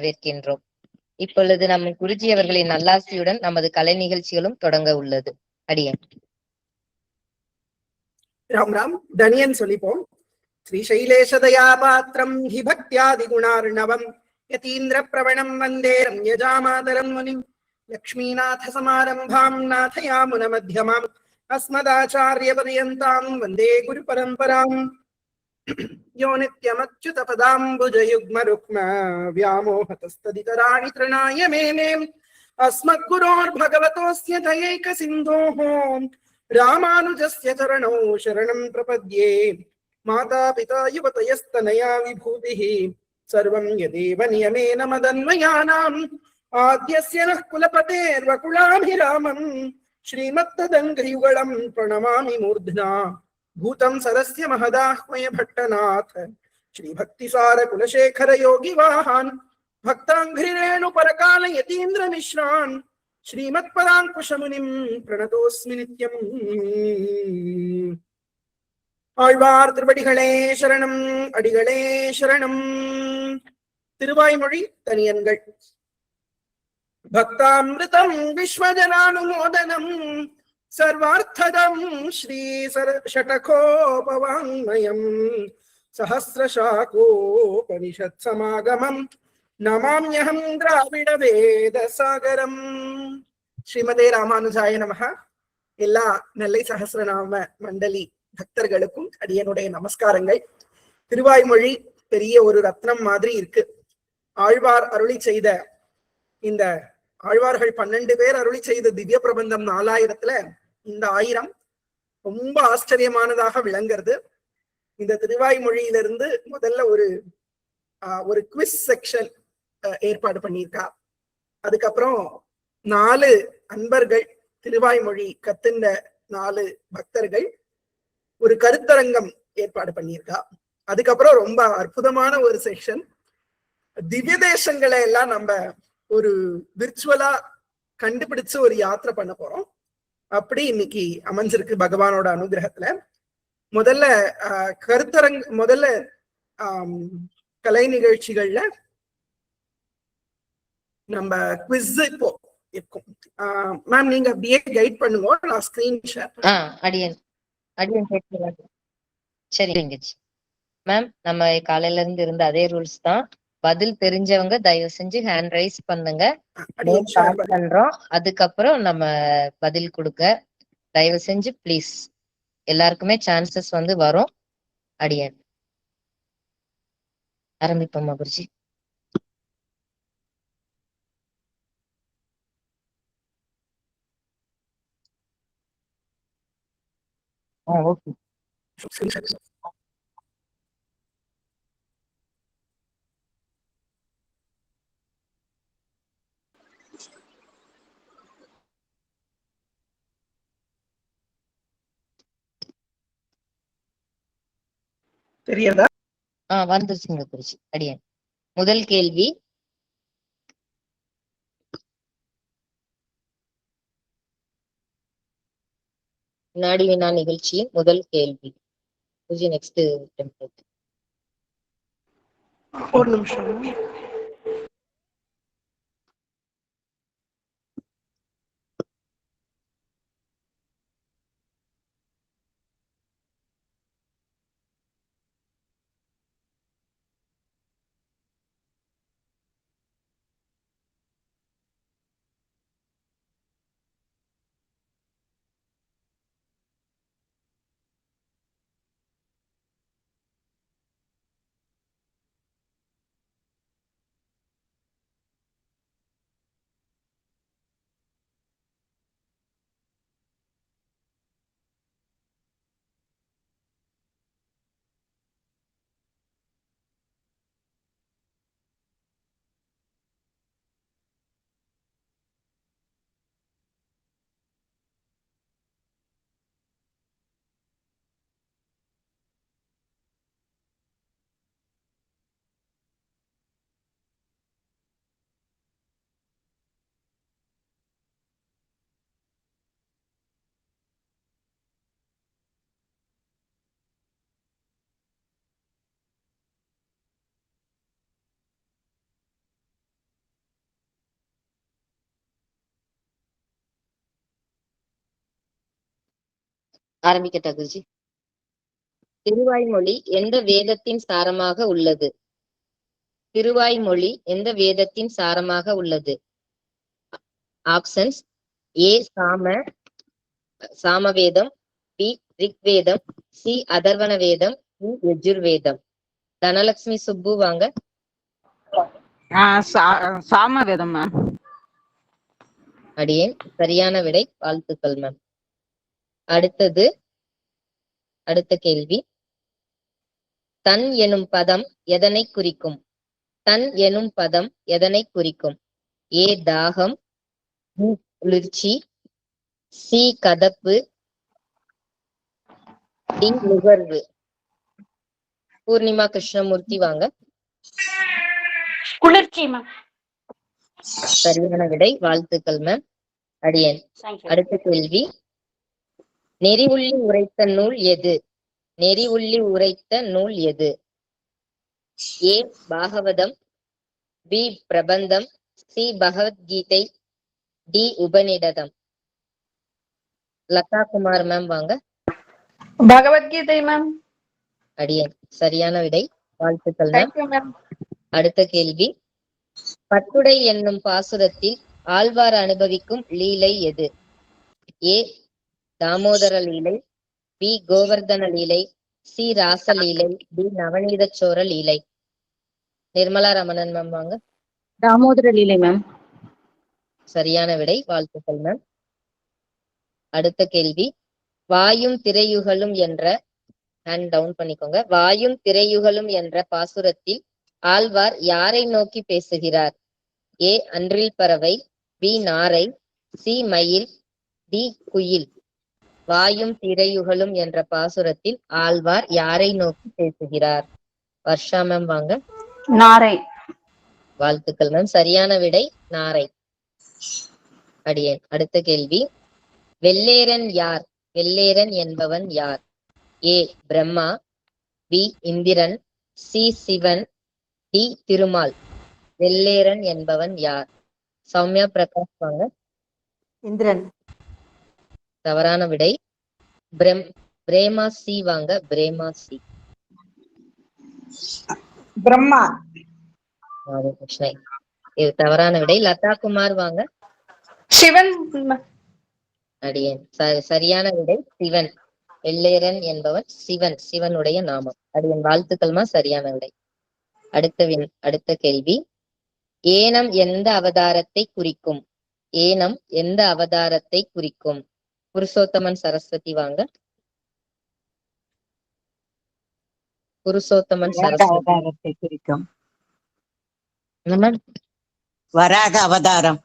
வரவேற்கின்றோம். இப்பொழுது நம் குருஜி அவர்களின் நல்லாசியுடன் நமது கலை நிகழ்ச்சிகளும் தொடங்க உள்ளது. அடியேன். ராம் ராம் தனியன் சொல்லிப்போம். ஸ்ரீ சைலேஷதயா பாத்திரம் ஹி பக்தியாதி குணார்ணவம் யதீந்திர பிரவணம் வந்தே ரம்யஜாமாதரம் முனிம் லக்ஷ்மீநாத சமாரம்பாம் நாதயாமுன மத்தியமாம் அஸ்மதாச்சாரிய பர்யந்தாம் வந்தே குரு பரம்பராம். யோ நித்யமச்சுத பதாம்புஜயுக்ம ருக்ம व्यामोहतस्तदितराणि तृणाय मेने अस्मद्गुरोर्भगवतोऽस्य दयैक सिन्धोः रामानुजस्य चरणौ शरणं प्रपद्ये. माता पिता युवतयस्तनया विभूतिः सर्वं यदेव नियमेन मदन्वयानाम् आद्यस्य नः कुलपतेर्वकुलाभिरामम् श्रीमत्तदङ्घ्रियुगळं प्रणमामि मूर्ध्ना. भूतं सरस्य महदाह्वय भट्टनाथ श्रीभक्तिसार कुलशेखर योगी वाहान् भक्ताङ्घ्रिरेणु परकाल यतीन्द्र मिश्रान् श्रीमत्पदाङ्कुशमुनिं प्रणतोऽस्मि नित्यम्. ஆழ்வார் திருவடிகளே சரணம், அடிகளே சரணம். திருவாய்மொழி தனியன்கள். பக்தாமிருதம் விஸ்வஜனானுமோதனம் சர்வார்த்ததம் ஸ்ரீ ஷடகோபவாங்மயம் சஹஸ்ரசாகோபனிஷத் சமாகமம் நமாம்யஹம் திராவிட வேத சாகரம். ஸ்ரீமதே ராமானுஜாய நமஹ. எல்லா நெல்லை சஹஸ்ரநாம மண்டலி பக்தர்களுக்கும் அடியனுடைய நமஸ்காரங்கள். திருவாய்மொழி பெரிய ஒரு ரத்னம் மாதிரி இருக்கு. ஆழ்வார் அருளி செய்த இந்த ஆழ்வார்கள் 12 பேர் அருளி செய்த திவ்ய பிரபந்தம் 4000த்துல இந்த 1000 ரொம்ப ஆச்சரியமானதாக விளங்குறது. இந்த திருவாய்மொழியிலிருந்து முதல்ல ஒரு குவிஸ் செக்ஷன் ஏற்பாடு பண்ணியிருக்கா. அதுக்கப்புறம் 4 அன்பர்கள் திருவாய்மொழி கத்துண்ட 4 பக்தர்கள் ஒரு கருத்தரங்கம் ஏற்பாடு பண்ணியிருக்கா. அதுக்கப்புறம் ரொம்ப அற்புதமான ஒரு செக்ஷன் திவ்ய தேசங்களை எல்லாம் நம்ம ஒரு விர்ச்சுவலா கண்டுபிடிச்சு ஒரு யாத்திரை பண்ண போறோம். அப்படி இன்னைக்கு அமைஞ்சிருக்கு பகவானோட அனுகிரகத்துல. முதல்ல முதல்ல கலை நிகழ்ச்சிகள்ல நம்ம குவிஸ் இப்போ இருக்கும். மேம் நீங்க அப்படியே கைட் பண்ணுங்க, நான் ஸ்கிரீன் ஷேர். அடியன் சரிங்க மேம். நம்ம காலையில இருந்து இருந்த அதே ரூல்ஸ் தான். பதில் தெரிஞ்சவங்க தயவு செஞ்சு ஹேண்ட் ரைஸ் பண்ணுங்க, பண்றோம். அதுக்கப்புறம் நம்ம பதில் கொடுக்க தயவு செஞ்சு பிளீஸ். எல்லாருக்குமே சான்சஸ் வரும். அடியன் ஆரம்பிப்போம் குருஜி. ஓகே. தெரியறதா? வந்துருச்சுங்க குருஜி. அடியன் முதல் கேள்வி. வினாடி வினா நிகழ்ச்சியின் முதல் கேள்வி. Guruji next template. ஒரு நிமிஷம். ஆரம்பிக்கட்டா குருஜி? திருவாய்மொழி எந்த வேதத்தின் சாரமாக உள்ளது? திருவாய்மொழி எந்த வேதத்தின் சாரமாக உள்ளது? ஆப்ஷன்ஸ்: ஏ சாமவேதம், பி ரிக்வேதம், சி அதர்வண வேதம், டி யஜுர்வேதம். தனலட்சுமி சுப்பு வாங்க. சாமவேதம் மேம். அடியேன் சரியான விடை, வாழ்த்துக்கள் மேம். அடுத்த கேள்வி. தன் எனும் பதம் எதனை குறிக்கும்? தன் எனும் பதம் எதனை குறிக்கும்? ஏ தாகம், பி குளிர்ச்சி, சி கதப்பு, டி நுகர்வு. பூர்ணிமா கிருஷ்ணமூர்த்தி வாங்க. குளிர்ச்சி மேம். சரியான விடை, வாழ்த்துக்கள் மேம். அடியேன் அடுத்த கேள்வி. நெறி உள்ளி உரைத்த நூல் எது? நெறி உள்ளி உரைத்த நூல் எது? A Bhagavatam, B Prabandham, C Bhagavad Gita, D Upanishad. Latha Kumar ma'am வாங்க. பகவத்கீதை மேம். அடியேன் சரியான விடை, வாழ்த்துக்கள் மேம். Thank you ma'am. அடுத்த கேள்வி. பட்டுடை என்னும் பாசுரத்தில் ஆழ்வார் அனுபவிக்கும் லீலை எது? ஏ தாமோதர லீலை, பி கோவர்தன லீலை, சி ராசலீலை, டி நவநீத சோர லீலை. நிர்மலா ரமணன் மேம் வாங்க. தாமோதர லீலை மேம். சரியான விடை, வாழ்த்துக்கள் மேம். அடுத்த கேள்வி. வாயும் திரையுகளும் என்ற ஹேண்ட் டவுன் பண்ணிக்கோங்க. வாயும் திரையுகளும் என்ற பாசுரத்தில் ஆழ்வார் யாரை நோக்கி பேசுகிறார்? ஏ அன்றில் பறவை, பி நாரை, சி மயில், டி குயில். வாயும் திரையுகளும் என்ற பாசுரத்தில் ஆழ்வார் யாரை நோக்கி பேசுகிறார்? வர்ஷா மேம் வாங்க. நாரை. வாழ்த்துக்கள் மேம். சரியான விடை நாரை. அடியேன் அடுத்த கேள்வி. வெள்ளேரன் யார்? வெள்ளேரன் என்பவன் யார்? A Brahma, B Indran, C Sivan, D Thirumal. வெள்ளேரன் என்பவன் யார்? சௌமியா பிரகாஷ் வாங்க. இந்திரன். தவறான விடை. பிரேமா சி வாங்க. பிரேமா சி. பிரம்மா. கிருஷ்ணை. இது தவறான விடை. லதா குமார் வாங்க. சிவன். அடியேன் சரியான விடை சிவன். வெள்ளேரன் என்பவன் சிவன், சிவனுடைய நாமம். அடியேன் வாழ்த்துக்கள்மா, சரியான விடை. அடுத்த கேள்வி. ஏனம் எந்த அவதாரத்தை குறிக்கும்? ஏனம் எந்த அவதாரத்தை குறிக்கும்? புருஷோத்தமன் சரஸ்வதி வாங்க. புருஷோத்தமன் சரஸ்வதி. அவதாரத்தை குறிக்கும். மேம் வராக அவதாரம்.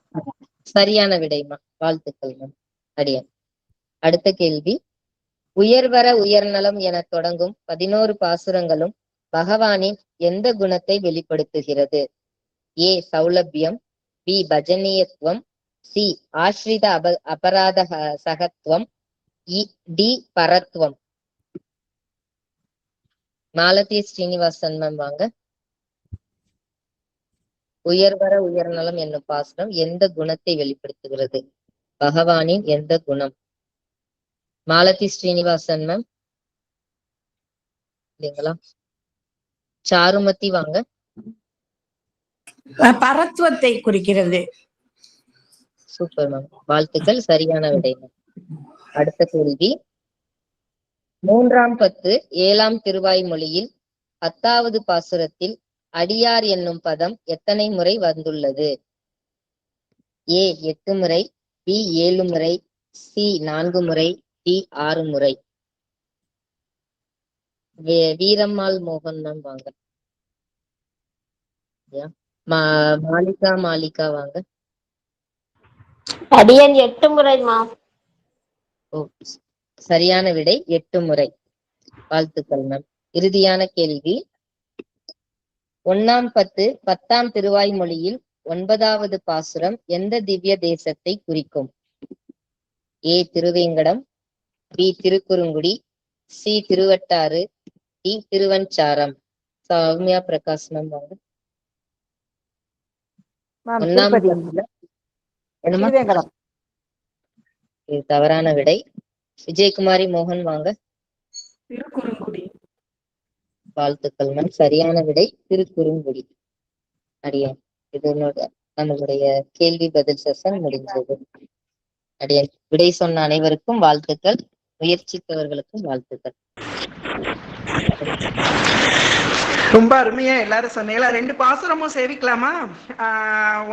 சரியான விடைமா, வாழ்த்துக்கள் மேம். அடியேன் அடுத்த கேள்வி. உயர்வர உயர்நலம் என தொடங்கும் 11 பாசுரங்களும் பகவானின் எந்த குணத்தை வெளிப்படுத்துகிறது? ஏ சௌலபியம், பி பஜனீயத்துவம், சி ஆஸ்ரித அபராத சகத்துவம், டி பரத்வம். மாலதி ஸ்ரீனிவாசன் மேம் வாங்க. உயர்வர உயர்நலம் என்னும் பாசுரம் எந்த குணத்தை வெளிப்படுத்துகிறது? பகவானின் எந்த குணம்? மாலதி ஸ்ரீனிவாசன் மேம் இல்லைங்களா? சாருமதி வாங்க. பரத்துவத்தை குறிக்கிறது. சூப்பர் மேம், வாழ்த்துக்கள், சரியான விடை மேம். அடுத்த கேள்வி. 3ஆம் பத்து 7ஆம் திருவாய்மொழியில் 10வது பாசுரத்தில் அடியார் என்னும் பதம் எத்தனை முறை வந்துள்ளது? ஏ 8 முறை, பி 7 முறை, சி 4 முறை, டி 6 முறை. வீரம்மாள் மோகன் மேம் வாங்க. மாலிகா வாங்க. அடியன் 8 முறைமா. ஓ, சரியான விடை 8 முறை. வாழ்த்துக்கள் மேம். இறுதியான கேள்வி. 1ஆம் பத்து 10ஆம் திருவாய்மொழியில் 9வது பாசுரம் எந்த திவ்ய தேசத்தை குறிக்கும்? A Thiruvengadam, B Thirukkurungudi, C Thiruvattar, D Thiruvanjaram. Soumya Prakash ma'am வாங்க. 1ஆம் என்னமா? இது தவறான விடை. விஜயகுமாரி மோகன் வாங்க. திருக்குறுங்குடி. வாழ்த்துக்கள் மேம். சரியான விடை திருக்குறுங்குடி. அடியேன் இதனோட நம்மளுடைய கேள்வி பதில் செஷன் முடிஞ்சது. அடியேன் விடை சொன்ன அனைவருக்கும் வாழ்த்துக்கள், முயற்சித்தவர்களுக்கும் வாழ்த்துக்கள். ரொம்ப அருமையா எல்லாரும் சொன்னீங்களா? 2 பாசுரமும் சேவிக்கலாமா?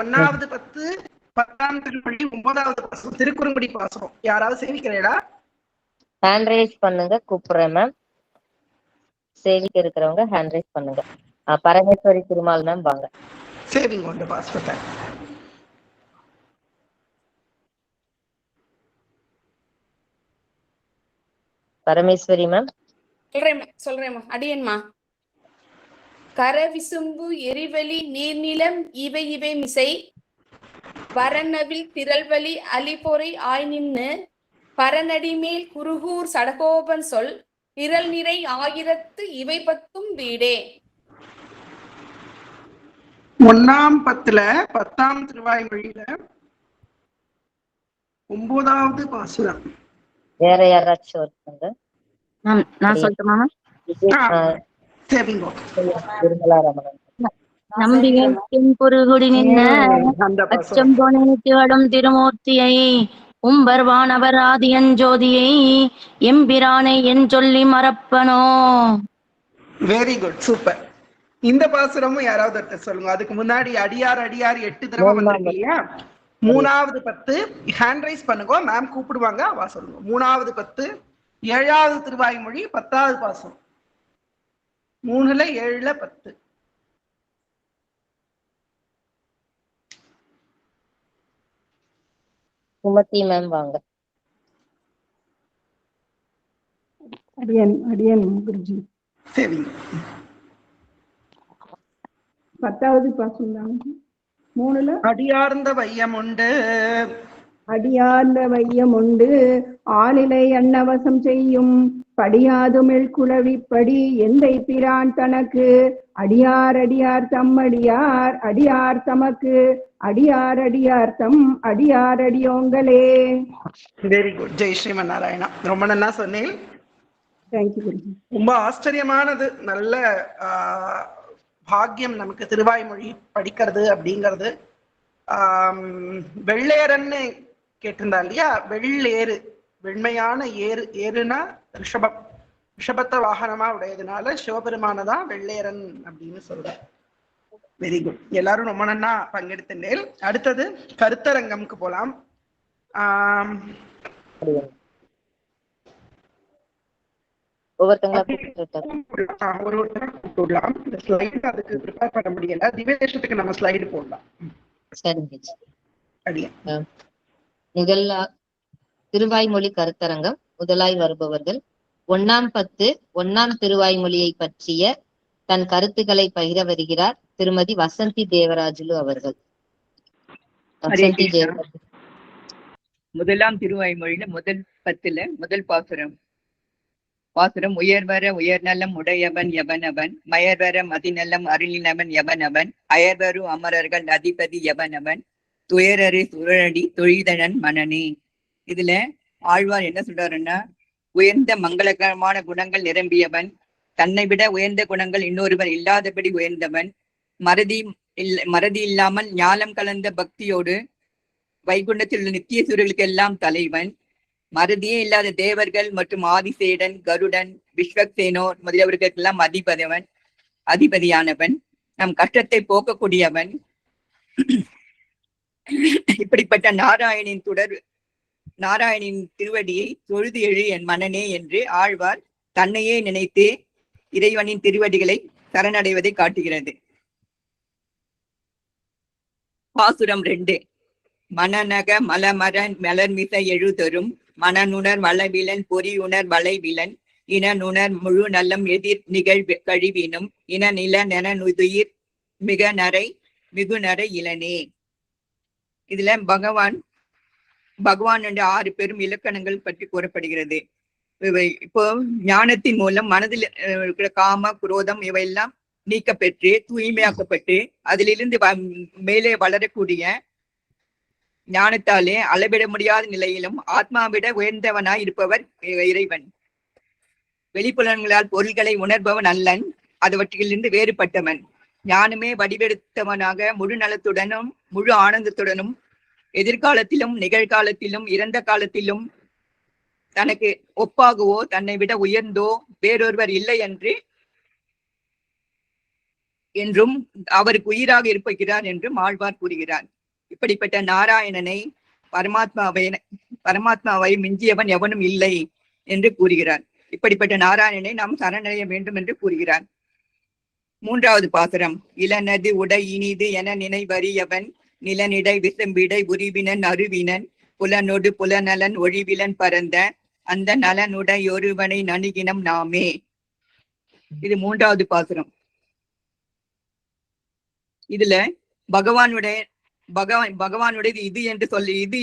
1வது 10, 10ஆம் திருப்பள்ளி 9வது பாசுரம் திருக்குறுங்குடி பாசுரம். யாராவது சேவிக்கிறீங்களா? ஹேண்ட் ரைஸ் பண்ணுங்க, கூப்பிடுறேன் மேம். சேவிக்க இருக்கிறவங்க ஹேண்ட் ரைஸ் பண்ணுங்க. பரமேஸ்வரி திருமால் மேம் வாங்க. சேவிங்க இந்த பாசுரத்தை. பரமேஸ்வரி மேம். சொல்றேம்மா. அடியேன்மா. கரவிசும்பு எரிவலி நீர்நிலம் இவை இவை மிசை வரநவில் திரள்வலி அலிபொறை ஆய் நின்று பரநடிமேல் குருகூர் சடகோபன் சொல் திரள் நிறை 1000 இவை 10 வீடே. 1ஆம் 10ல 10ஆம் திருவாய்மொழியில 9வது பாசுரம். வேற யாராச்சும் ஒருத்தங்க? நான் சொல்லட்டுமா? சேவிங்க. நிர்மலா ரமணன். நம்பியின் பொருகுடி நின்ன அச்சம் போனேடும் திருமூர்த்தியை உம்பர்வானவர் ஆதியன் ஜோதியை எம்பிரானை என் சொல்லி மறப்பனோ. Very good, super. இந்த பாசுரமும் யாராவது ஒருத்தர் சொல்லுங்க. அதுக்கு முன்னாடி அடியார் அடியார் 8 தடவை வந்திருக்கு இல்லையா? 3வது 10 ஹேண்ட் ரைஸ் பண்ணுங்க, மேம் கூப்பிடுவாங்க, அவா சொல்லுங்க. 3வது 10, 7வது திருவாய்மொழி 10வது பாசுரம். 3ல 7ல 10. சுமதி மேம் வாங்க. அடியன் குருஜி. சரிங்க. 10வது பாசுரம் 3ல அடியார்ந்த வையம் உண்டு. அடியார்ந்த வையம் உண்டு ஆளிலை அன்னவசம் செய்யும் படியாதுமிழ் குளவிப்படி எந்தை பிரான் தனக்கு அடியார் அடியார் தம் அடியார் அடியார் தமக்கு அடியார் அடியார் தம் அடியார் அடியோங்களே. Very good. ஜெய் ஸ்ரீமன் நாராயணா. ரொம்ப நல்லா சொன்னேன். தேங்க்யூ குருஜி. ரொம்ப ஆச்சரியமானது. நல்ல பாக்கியம் நமக்கு திருவாய்மொழி படிக்கிறது அப்படிங்கிறது. வெள்ளேரன்னு கேட்டிருந்தா இல்லையா? வெள்ளேறு, வெண்மையான ஏறு. ஏறுனா ரிஷபம். ரிஷபத்தை வாகனமா உடையதுனால சிவபெருமானதான் வெள்ளேரன் அப்படின்னு சொல்ற. Very good. எல்லாரும் ரொம்ப நன்னா பங்கெடுத்தேன். அடுத்தது கருத்தரங்கம்க்கு போலாம். ஒவ்வொருத்தங்களா கூப்பிட்டுடலாம். இந்த ஸ்லைடு அதுக்கு ப்ரிப்பேர் பண்ண முடியல. திவ்யதேசத்துக்கு நம்ம ஸ்லைடு போடலாம். சரிங்க. முதல்ல திருவாய்மொழி கருத்தரங்கம். முதலாய் வருபவர்கள் 1ஆம் 10 1ஆம் திருவாய்மொழியை பற்றிய தன் கருத்துக்களை பகிர வருகிறார் திருமதி வசந்தி தேவராஜுலு அவர்கள். வசந்தி தேவராஜு. முதலாம் திருவாய்மொழியில முதல் 10ல முதல் பாசுரம். உயர்வர உயர்நலம் உடையவன் எவனவன், மயர்வர மதிநலம் அருளினவன் எவனவன், அயர்வரு அமரர்கள் அதிபதி எவனவன், துயரறு சுழடி தொழிதனன் மனனே. இதுல ஆழ்வார் என்ன சொல்றாருன்னா, உயர்ந்த மங்களகரமான குணங்கள் நிரம்பியவன், தன்னை விட உயர்ந்த குணங்கள் இன்னொருவர் இல்லாதபடி உயர்ந்தவன், மறதி இல்லாமல் ஞானம் கலந்த பக்தியோடு வைகுண்டத்தில் உள்ள நித்திய சூரியர்களுக்கு எல்லாம் தலைவன், மறதியே இல்லாத தேவர்கள் மற்றும் ஆதிசேடன் கருடன் விஸ்வக்சேனோர் முதலியவர்களுக்கெல்லாம் அதிபதியானவன், நம் கஷ்டத்தை போக்கக்கூடியவன். இப்படிப்பட்ட நாராயணின் திருவடியை தொழுது எழு என் மனனே என்று ஆழ்வார் தன்னையே நினைத்து இறைவனின் திருவடிகளை சரணடைவதை காட்டுகிறது. பாசுரம் 2. மனநக மலமர மலர்மிசை எழுதரும் மனநுணர் வளவிலன் பொறியுணர் வளைவிலன் இனநுணர் முழு நலம் எதிர் நிகழ் கழிவினும் இன நில நெனநுதுயிர் மிக நரை மிகு நரை இளனே. இதுல பகவான் 6 பெரும் இலக்கணங்கள் பற்றி கூறப்படுகிறது. இப்போ ஞானத்தின் மூலம் மனதில் இருக்கிற காம குரோதம் இவையெல்லாம் நீக்கப்பெற்று தூய்மையாக்கப்பட்டு அதிலிருந்து மேலே வளரக்கூடிய ஞானத்தாலே அளவிட முடியாத நிலையிலும் ஆத்மாவிட உயர்ந்தவனாய் இருப்பவர் இறைவன். வெளிப்புலன்களால் பொருள்களை உணர்பவன் அல்லன், அதுவற்றிலிருந்து வேறுபட்டவன். ஞானமே வடிவெடுத்தவனாக முழு நலத்துடனும் முழு ஆனந்தத்துடனும் எதிர்காலத்திலும் நிகழ்காலத்திலும் இறந்த காலத்திலும் தனக்கு ஒப்பாகவோ தன்னை விட உயர்ந்தோ வேறொருவர் இல்லை என்றும் அவருக்கு உயிராக இருப்பகிறார் என்றும் ஆழ்வார் கூறுகிறார். இப்படிப்பட்ட நாராயணனை பரமாத்மாவை மிஞ்சியவன் எவனும் இல்லை என்று கூறுகிறார். இப்படிப்பட்ட நாராயணனை நாம் சரணடைய வேண்டும் என்று கூறுகிறார். 3வது பாசுரம். இளனது உடை இனிது என நினைவறியவன் நிலனிடை விசம்பிடை உரிவினன் அருவினன் புலனொடு புலநலன் ஒழிவிலன் பரந்த அந்த நலனுடை ஒருவனை நணுகினம் நாமே. இது 3வது பாசுரம். இதுல பகவானுடையது இது என்று சொல்லி இது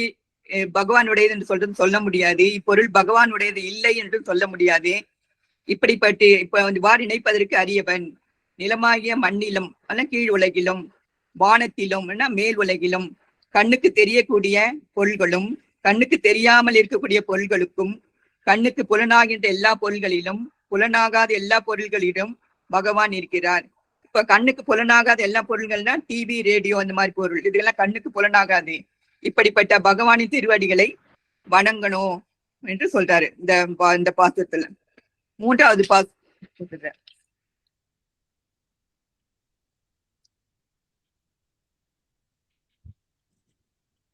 பகவானுடையது என்று சொல்ல முடியாது. இப்பொருள் பகவானுடையது இல்லை என்று சொல்ல முடியாது. இப்படிப்பட்டு இப்ப வார் இணைப்பதற்கு அறியவன் நிலமாகிய மண்ணிலும் கீழ் உலகிலும் வானத்திலும் மேல் உலகிலும் கண்ணுக்கு தெரியக்கூடிய பொருள்களும் கண்ணுக்கு தெரியாமல் இருக்கக்கூடிய பொருள்களுக்கும் கண்ணுக்கு புலனாகின்ற எல்லா பொருள்களிலும் புலனாகாத எல்லா பொருள்களிலும் பகவான் இருக்கிறார். இப்ப கண்ணுக்கு புலனாகாத எல்லா பொருள்கள்னா டிவி ரேடியோ அந்த மாதிரி பொருள், இதெல்லாம் கண்ணுக்கு புலனாகாது. இப்படிப்பட்ட பகவானின் திருவடிகளை வணங்கணும் என்று சொல்றாரு இந்த பாசத்துல. 3வது பாசத்துல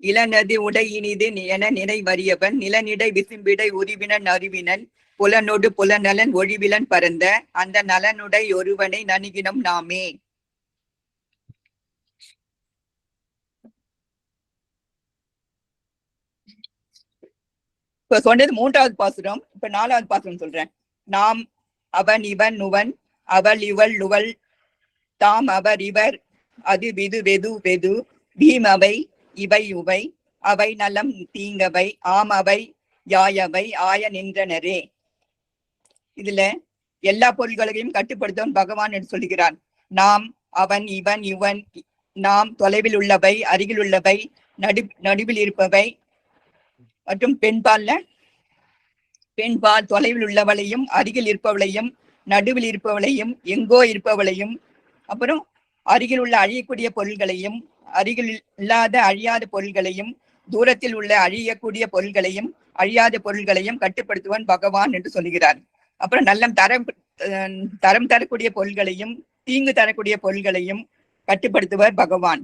இளநதி உடை இனிது என நினைவறியவன் நிலனிடை விசும்பிடை உரிவினன் அறிவினன் புலனொடு புலநலன் ஒழிவிலன் பரந்த அந்த நலனுடை ஒருவனை நணுகினம் நாமே. இப்ப சொன்னது 3வது பாசுரம். இப்ப 4வது பாசுரம் சொல்றேன். நாம் அவன் இவன் நுவன் அவள் இவள் நுவள் தாம் அவர் இவர் அது விது வெது வெது பீம் அவை இவை உவை அவை நலம் தீங்கவை ஆம் அவை யாயவை ஆய நின்றனரே. இதுல எல்லா பொருள்களையும் கட்டுப்படுத்தவன் பகவான் என்று சொல்லுகிறான். நாம் அவன் இவன் இவன் நாம் தொலைவில் உள்ளவை அருகில் உள்ளவை நடுவில் இருப்பவை மற்றும் பெண்பால் தொலைவில் உள்ளவளையும் அருகில் இருப்பவளையும் நடுவில் இருப்பவளையும் எங்கோ இருப்பவளையும் அப்புறம் அருகில் உள்ள அழியக்கூடிய பொருள்களையும் அருகில் இல்லாத அழியாத பொருள்களையும் தூரத்தில் உள்ள அழியக்கூடிய பொருள்களையும் அழியாத பொருள்களையும் கட்டுப்படுத்துவன் பகவான் என்று சொல்லுகிறார். அப்புறம் நல்ல தரம் தரக்கூடிய பொருள்களையும் தீங்கு தரக்கூடிய பொருள்களையும் கட்டுப்படுத்துவர் பகவான்.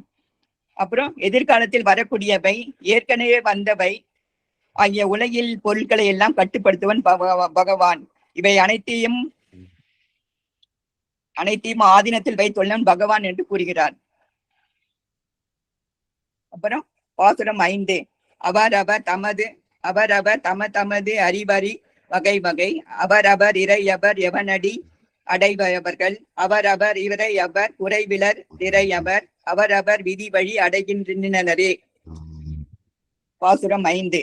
அப்புறம் எதிர்காலத்தில் வரக்கூடியவை ஏற்கனவே வந்தவை ஆகிய உலகில் பொருட்களை எல்லாம் கட்டுப்படுத்துவன் பகவான். இவை அனைத்தையும் ஆதீனத்தில் வைத்துள்ளவன் பகவான் என்று கூறுகிறார். அப்புறம் பாசுரம் 5. அவரவர் தமது அறிவறி வகை வகை அவரவர் இறையவர் எவனடி அடைபவர்கள் அவரவர் இறையவர் குறைவிலர் இறையவர் அவரவர் விதி வழி அடைகின்றனரே. பாசுரம் 5.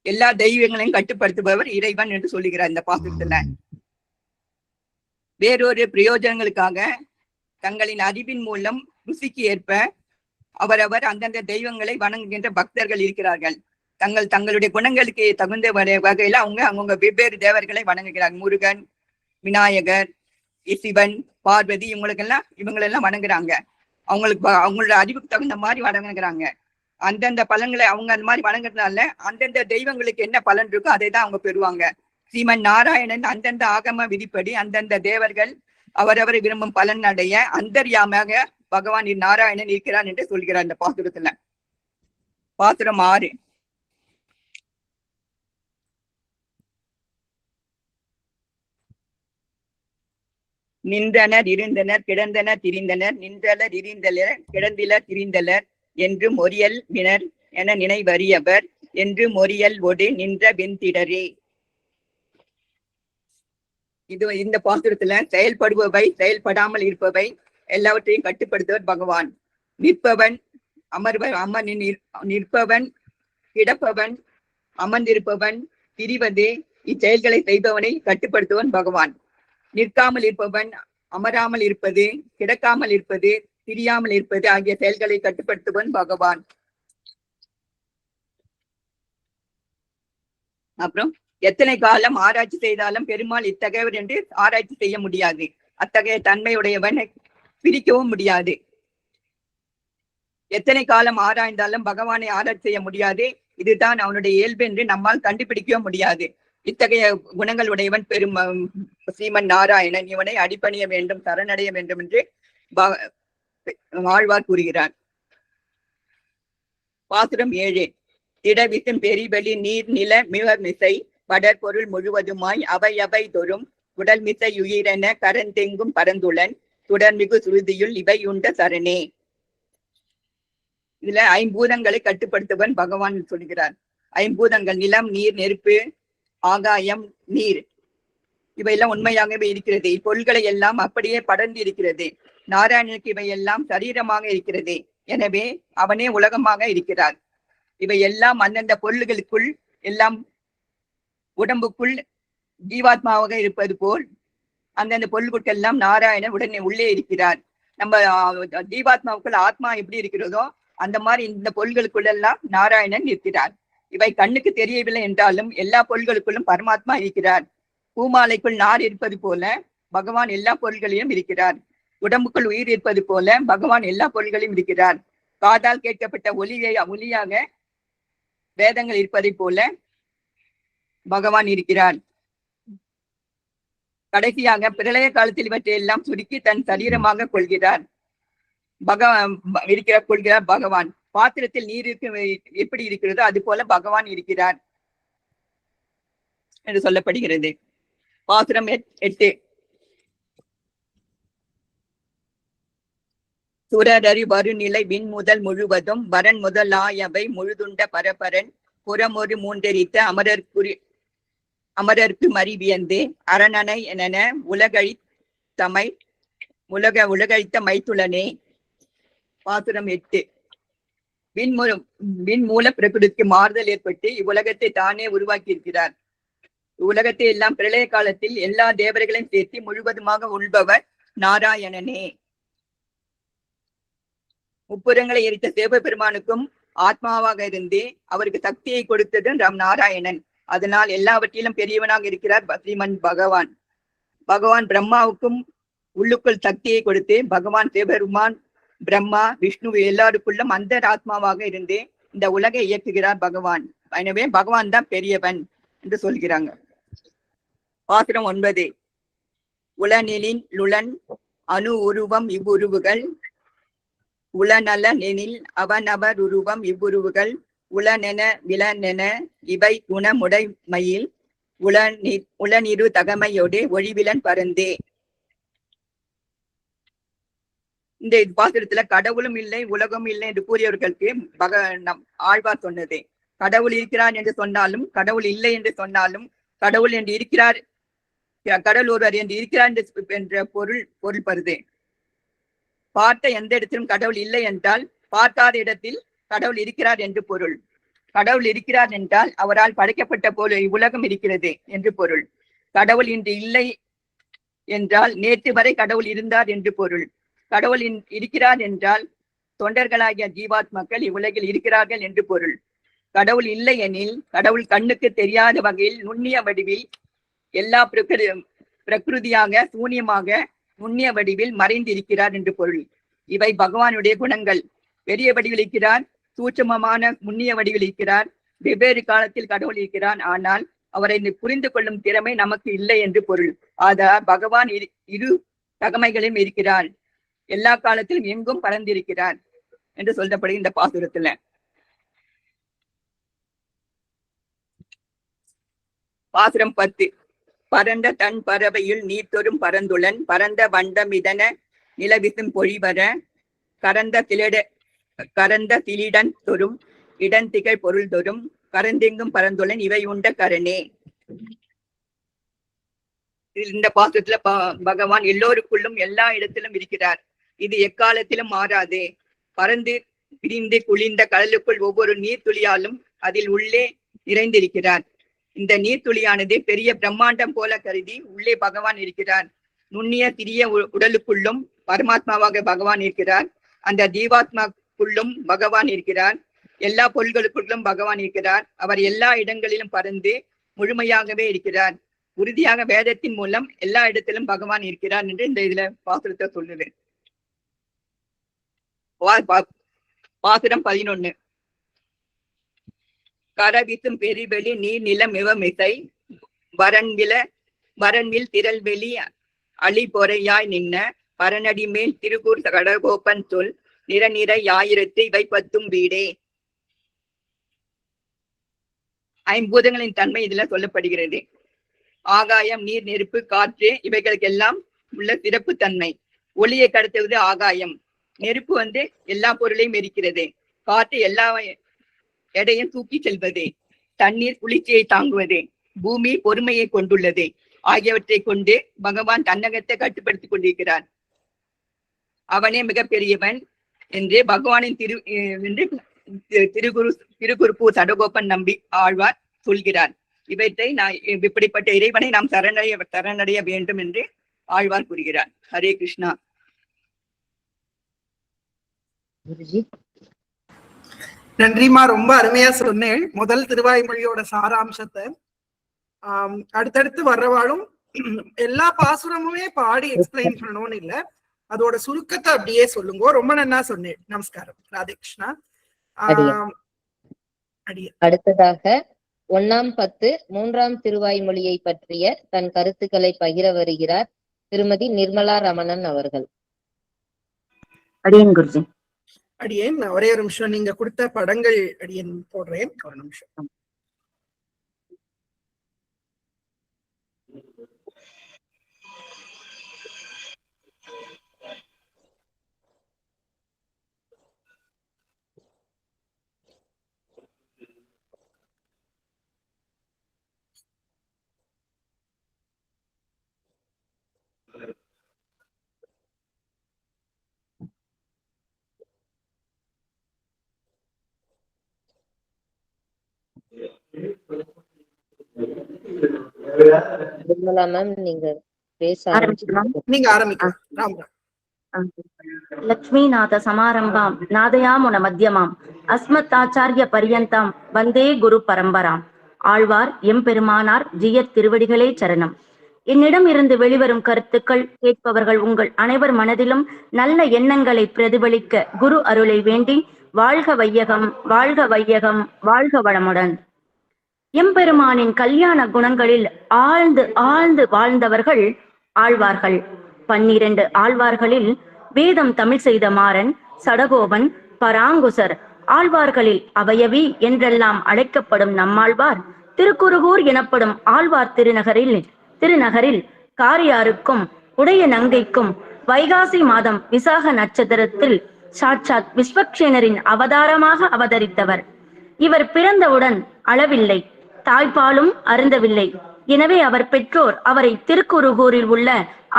எல்லா தெய்வங்களையும் கட்டுப்படுத்துபவர் இறைவன் என்று சொல்லுகிறார் இந்த பாசுரத்துல. வேறொரு பிரயோஜனங்களுக்காக தங்களின் அறிவின் மூலம் ருசிக்கு ஏற்ப அவரவர் அந்தந்த தெய்வங்களை வணங்குகின்ற பக்தர்கள் இருக்கிறார்கள். தங்களுடைய குணங்களுக்கு தகுந்த வகையில அவங்க வெவ்வேறு தேவர்களை வணங்குகிறார்கள். முருகன், விநாயகர், சிவன், பார்வதி இவங்களெல்லாம் வணங்குறாங்க. அவங்களோட அறிவுக்கு தகுந்த மாதிரி வணங்குறாங்க. அந்தந்த பலன்களை அவங்க அந்த மாதிரி வணங்குறதுனால அந்தந்த தெய்வங்களுக்கு என்ன பலன் இருக்கோ அதை தான் அவங்க பெறுவாங்க. ஸ்ரீமன் நாராயணன் அந்தந்த ஆகம விதிப்படி அந்தந்த தேவர்கள் அவரவரை விரும்பும் பலன் அடைய அந்தர்யாமாக பகவான் நாராயணன் இருக்கிறார் என்று சொல்கிறார் இந்த பாசுரத்துல. பாசுரம் 6. நின்றனர் இருந்தனர் கிடந்தனர் திரிந்தனர் நின்றலர் இருந்தலர் கிடந்திலர் திரிந்தலர் என்று மொரியல் வினர் என நினைவறியவர் என்று மொரியல் ஒடு நின்ற வெந்திடரே. இந்த பாசுரத்துல செயல்படுபவை செயல்படாமல் இருப்பவை எல்லாவற்றையும் கட்டுப்படுத்துவர் பகவான். நிற்பவன் நிற்பவன் கிடப்பவன் அமர்ந்திருப்பவன் திரிவது இச்செயல்களை செய்பவனை கட்டுப்படுத்துவன் பகவான். நிற்காமல் இருப்பவன் அமராமல் இருப்பது கிடக்காமல் இருப்பது திரியாமல் இருப்பது ஆகிய செயல்களை கட்டுப்படுத்துவன் பகவான். அப்புறம் எத்தனை காலம் ஆராய்ச்சி செய்தாலும் பெருமாள் இத்தகையவர் என்று ஆராய்ச்சி செய்ய முடியாது. அத்தகைய தன்மையுடையவனை பிரிக்கவும் முடியாது. எத்தனை காலம் ஆராய்ந்தாலும் பகவானை ஆராய்ச்சி செய்ய முடியாது. இதுதான் அவனுடைய இயல்பு என்று நம்மால் கண்டுபிடிக்கவும் முடியாது. இத்தகைய குணங்கள் உடையவன் ஸ்ரீமன் நாராயணன். இவனை அடிபணிய வேண்டும், சரணடைய வேண்டும் என்று ஆழ்வார் கூறுகிறார். பாசுரம் 7. திடவிசும் பெரிபலி நீர் நில மிக மிசை படர் பொருள் முழுவதுமாய் அவை தொறும் உடல் மிசை உயிரென கரந்தெங்கும் பரந்துளன் தொடர்மிகு சுருதியுள் இவையுண்ட சரணே. இதுல ஐம்பூதங்களை கட்டுப்படுத்துவன் பகவான் சொல்கிறார். ஐம்பூதங்கள் நிலம், நீர், நெருப்பு, ஆகாயம், நீர் இவையெல்லாம் உண்மையாகவே இருக்கிறது. இப்பொருள்களை எல்லாம் அப்படியே படர்ந்து இருக்கிறது. நாராயணனுக்கு இவையெல்லாம் சரீரமாக இருக்கிறது. எனவே அவனே உலகமாக இருக்கிறார். இவை எல்லாம் அந்தந்த பொருள்களுக்குள் எல்லாம் உடம்புக்குள் ஜீவாத்மாவாக இருப்பது போல் அந்தந்த பொருள்களுக்கெல்லாம் நாராயணன் உடனே உள்ளே இருக்கிறார். நம்ம ஜீவாத்மாவுக்குள் ஆத்மா எப்படி இருக்கிறதோ அந்த மாதிரி இந்த பொருள்களுக்குள்ளெல்லாம் நாராயணன் இருக்கிறார். இவை கண்ணுக்கு தெரியவில்லை என்றாலும் எல்லா பொருள்களுக்குள்ளும் பரமாத்மா இருக்கிறார். பூமாலைக்குள் நார் இருப்பது போல பகவான் எல்லா பொருள்களிலும் இருக்கிறார். உடம்புக்குள் உயிர் இருப்பது போல பகவான் எல்லா பொருள்களிலும் இருக்கிறார். காதால் கேட்கப்பட்ட ஒலியாக வேதங்கள் இருப்பதை போல பகவான் இருக்கிறார். கடைசியாக பிரளய காலத்தில் இவற்றை எல்லாம் சுருக்கி தன் சரீரமாக கொள்கிறார். கொள்கிறார் பகவான். பாத்திரத்தில் நீர் எப்படி இருக்கிறதோ அது போல பகவான் இருக்கிறார் என்று சொல்லப்படுகிறது. பாசுரம் 8. சுரரறி வருநிலை விண் முதல் முழுவதும் வரன் முதலாயவை முழுதுண்ட பரபரன் புறமொரு மூன்றெரித்த அமரர்க்கு மறிவியந்தே அரணனை என உலகழித்த மைத்துளனே. பாசுரம் 8. விண்மூல பிரகிருதிக்கு மாறுதல் ஏற்பட்டு இவ்வுலகத்தை தானே உருவாக்கி இருக்கிறார். உலகத்தை எல்லாம் பிரளய காலத்தில் எல்லா தேவர்களையும் சேர்த்து முழுவதுமாக உள்பவர் நாராயணனே. முப்புறங்களை எரித்த சிவபெருமானுக்கும் ஆத்மாவாக இருந்து அவருக்கு சக்தியை கொடுத்தது நாராயணன். அதனால் எல்லாவற்றிலும் பெரியவனாக இருக்கிறார் ஸ்ரீமன் பகவான். பகவான் பிரம்மாவுக்கும் உள்ளுக்குள் சக்தியை கொடுத்து பகவான் சிவபெருமான், பிரம்மா, விஷ்ணு எல்லாருக்குள்ளும் அந்த ஆத்மாவாக இருந்து இந்த உலகை இயக்குகிறார் பகவான். எனவே பகவான் தான் பெரியவன் என்று சொல்கிறாங்க. பாசுரம் 9. உளநிலின் லுளன் அணு உருவம் இவ்வுருவுகள் உளநல நெனில் அவனவர் உருவம் இவ்வுருவுகள் உளனென விளனென இவை குணமுடைமையில் உளனிரு தகமையோடு ஒழிவிலன் பரந்தே. இந்த பாசுரத்துல கடவுளும் இல்லை உலகம் இல்லை என்று கூறியவர்களுக்கு ஆழ்வார் சொன்னது. கடவுள் இருக்கிறார் என்று சொன்னாலும் கடவுள் இல்லை என்று சொன்னாலும் கடவுள் என்று இருக்கிறார், கடவுள் ஒருவர் என்று இருக்கிறார் என்ற பொருள் பருது. பார்த்த எந்த இடத்திலும் கடவுள் இல்லை என்றால் பார்க்காத இடத்தில் கடவுள் இருக்கிறார் என்று பொருள். கடவுள் இருக்கிறார் என்றால் அவரால் படைக்கப்பட்ட போல இவ்வுலகம் இருக்கிறது என்று பொருள். கடவுள் இன்று இல்லை என்றால் நேற்று வரை கடவுள் இருந்தார் என்று பொருள். கடவுள் இருக்கிறார் என்றால் தொண்டர்களாகிய ஜீவாத்மாக்கள் இவ்வுலகில் இருக்கிறார்கள் என்று பொருள். கடவுள் இல்லை எனில் கடவுள் கண்ணுக்கு தெரியாத வகையில் நுண்ணிய வடிவில் எல்லா பிரகிருதியாக சூன்யமாக நுண்ணிய வடிவில் மறைந்திருக்கிறார் என்று பொருள். இவை பகவானுடைய குணங்கள். பெரிய வடிவில் இருக்கிறார், சூட்சமமான நுண்ணிய வடிவில் இருக்கிறார். வெவ்வேறு காலத்தில் கடவுள் இருக்கிறான். ஆனால் அவரை புரிந்து கொள்ளும் திறமை நமக்கு இல்லை என்று பொருள். பகவான் இரு தகமைகளையும் இருக்கிறார், எல்லா காலத்திலும் எங்கும் பறந்திருக்கிறார் என்று சொல்லப்படுகிற இந்த பாசுரத்துல. பாசுரம் 10. பரந்த தன் பறவையுள் நீர்த்தொரும் பரந்துளன் பரந்த வண்டம் இதன நிலவிசும் பொழிவர கரந்த திலிடன் தொரும் இடந்திகழ் பொருள் தொரும் கரந்தெங்கும் பரந்துளன் இவை உண்ட கரணே. இந்த பாசுரத்துல பகவான் எல்லோருக்குள்ளும் எல்லா இடத்திலும் இருக்கிறார். இது எக்காலத்திலும் மாறாது. பறந்து பிரிந்து குளிர்ந்த கடலுக்குள் ஒவ்வொரு நீர்த்துளியாலும் அதில் உள்ளே நிறைந்திருக்கிறார். இந்த நீர்த்துளியானது பெரிய பிரம்மாண்டம் போல கருதி உள்ளே பகவான் இருக்கிறார். நுண்ணிய சிறிய உடலுக்குள்ளும் பரமாத்மாவாக பகவான் இருக்கிறார். அந்த ஜீவாத்மாக்குள்ளும் பகவான் இருக்கிறார். எல்லா பொருள்களுக்குள்ளும் பகவான் இருக்கிறார். அவர் எல்லா இடங்களிலும் பறந்து முழுமையாகவே இருக்கிறார். உறுதியாக வேதத்தின் மூலம் எல்லா இடத்திலும் பகவான் இருக்கிறார் என்று இந்த இதுல பாசுரத்தை சொல்லுவேன். பாசுரம் 11. கரவிசும் பெரிவெளி நீர் நிலம் மிவமிசை வரன்வில் திரள்வெளி அழி பொறையாய் நின்ன பரநடி மேல் திருக்கூர் கடகோபன் சொல் நிற ஆயிரத்து இவை 10 வீடே. ஐம்பூதங்களின் தன்மை இதுல சொல்லப்படுகிறது. ஆகாயம், நீர், நெருப்பு, காற்று இவைகளுக்கெல்லாம் உள்ள சிறப்பு தன்மை. ஒளியை கடத்துவது ஆகாயம். நெருப்பு எல்லா பொருளையும் எரிக்கிறது. காற்று எல்லா எடையும் தூக்கி செல்வது. தண்ணீர் குளிர்ச்சியை தாங்குவது. பூமி பொறுமையை கொண்டுள்ளது. ஆகியவற்றை கொண்டு பகவான் தன்னகத்தை கட்டுப்படுத்திக் கொண்டிருக்கிறார். அவனே மிகப்பெரியவன் என்று பகவானின் திருக்குறுப்பு சடகோபன் நம்பி ஆழ்வார் சொல்கிறார். இவற்றை இப்படிப்பட்ட இறைவனை நாம் சரணடைய வேண்டும் என்று ஆழ்வார் கூறுகிறார். ஹரே கிருஷ்ணா. நன்றிமா, ரொம்ப அருமையா சொன்னேன் முதல் திருவாய்மொழியோட சாராம்சத்தை. அடுத்தடுத்து வர்றவாளும் எல்லா பாசுரமுமே பாடி எக்ஸ்பிளைன் பண்ணணும்னு இல்ல, அதோட சுருக்கத்தை அப்படியே சொல்லுங்க. ரொம்ப நன்னா சொன்னேன். நமஸ்காரம். ராதே கிருஷ்ணா. அடுத்ததாக 1ஆம் 10 3ஆம் திருவாய்மொழியை பற்றிய தன் கருத்துக்களை பகிர வருகிறார் திருமதி நிர்மலா ரமணன் அவர்கள். அடியேன் குருஜி. அடியேன் ஒரே ஒரு நிமிஷம், நீங்க கொடுத்த படங்கள் அடியேன் போடுறேன். ஒரு நிமிஷம். நிர்மலா மேம், நீங்க பேச நீங்க ஆரம்பிக்கலாம். லக்ஷ்மீநாத சமாரம்பாம் நாதயாமுன மத்தியமாம் அஸ்மத்தாச்சாரிய பரியந்தாம் வந்தே குரு பரம்பராம். ஆழ்வார் எம்பெருமானார் ஜியத் திருவடிகளே சரணம். என்னிடம் இருந்து வெளிவரும் கருத்துக்கள் கேட்பவர்கள் உங்கள் அனைவர் மனதிலும் நல்ல எண்ணங்களை பிரதிபலிக்க குரு அருளை வேண்டி வாழ்க வையகம், வாழ்க வையகம், வாழ்க வளமுடன். எம்பெருமானின் கல்யாண குணங்களில் ஆழ்ந்து ஆழ்ந்து வாழ்ந்தவர்கள் ஆழ்வார்கள். 12 ஆழ்வார்களில் வேதம் தமிழ் செய்த மாறன், சடகோபன், பராங்குசர் ஆழ்வார்களில் அவயவி என்றெல்லாம் அழைக்கப்படும் நம்மாழ்வார் திருக்குருகூர் எனப்படும் ஆழ்வார் திருநகரில் காரியாருக்கும் உடைய நங்கைக்கும் வைகாசி மாதம் விசாக நட்சத்திரத்தில் சாட்சாத் விஸ்வக்சேனரின் அவதாரமாக அவதரித்தவர். இவர் பிறந்தவுடன் அளவில்லை, தாய்ப்பாலும் அருந்தவில்லை. எனவே அவர் பெற்றோர் அவரை திருக்குருகூரில் உள்ள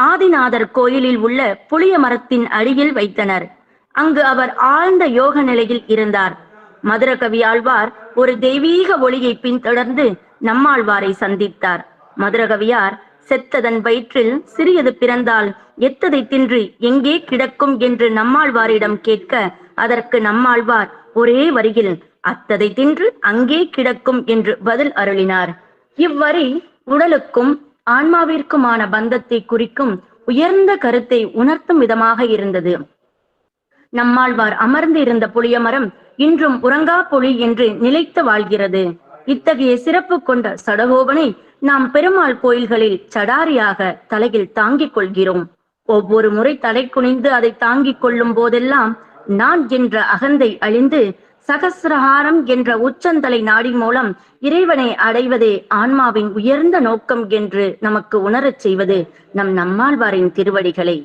ஆதிநாதர் கோயிலில் உள்ள புளிய மரத்தின் அடியில் வைத்தனர். அங்கு அவர் ஆழ்ந்த யோக நிலையில் இருந்தார். மதுரகவி ஆழ்வார் ஒரு தெய்வீக ஒளியை பின்தொடர்ந்து நம்மாழ்வாரை சந்தித்தார். மதுரகவியார் செத்ததன் வயிற்றில் சிறியது பிறந்தால் எத்ததை தின்று எங்கே கிடக்கும் என்று நம்மாழ்வாரிடம் கேட்க, அதற்கு நம்மாழ்வார் ஒரே வரியில் அத்ததை தின்று அங்கே கிடக்கும் என்று பதில் அருளினார். இவ்வரி உடலுக்கும் ஆன்மாவிற்குமான பந்தத்தை குறிக்கும் உயர்ந்த கருத்தை உணர்த்தும் விதமாக இருந்தது. நம்மாழ்வார் அமர்ந்து இருந்த புளிய மரம் இன்றும் உறங்கா புலி என்று நிலைத்து வாழ்கிறது. இத்தகைய சிறப்பு கொண்ட சடகோபனை நாம் பெருமாள் கோயில்களில் சடாரியாக தலையில் தாங்கிக் கொள்கிறோம். ஒவ்வொரு முறை தலை குனிந்து அதை தாங்கிக் கொள்ளும் போதெல்லாம் நான் என்ற அகந்தை அழிந்து சகசிரஹாரம் என்ற உச்சந்தலை நாடி மூலம் இறைவனை அடைவதே ஆன்மாவின் உயர்ந்த நோக்கம் என்று நமக்கு உணரச் செய்வது நம்மாழ்வாரின் திருவடிகளை.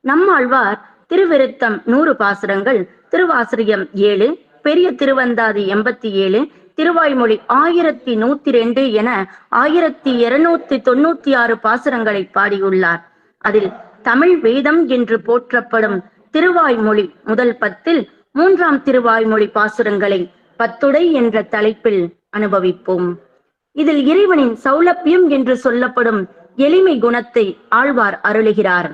நம்மாழ்வார் திருவிருத்தம் 100 பாசுரங்கள், திருவாசிரியம் 7, பெரிய திருவந்தாதி 87, திருவாய்மொழி 1102 என 1296 பாசுரங்களை பாடியுள்ளார். அதில் தமிழ் வேதம் என்று போற்றப்படும் திருவாய்மொழி முதல் 10 3ஆம் திருவாய்மொழி பாசுரங்களை 10 என்ற தலைப்பில் அனுபவிப்போம். இதில் இறைவனின் சௌலபியம் என்று சொல்லப்படும் எளிமை குணத்தை ஆழ்வார் அருளுகிறார்.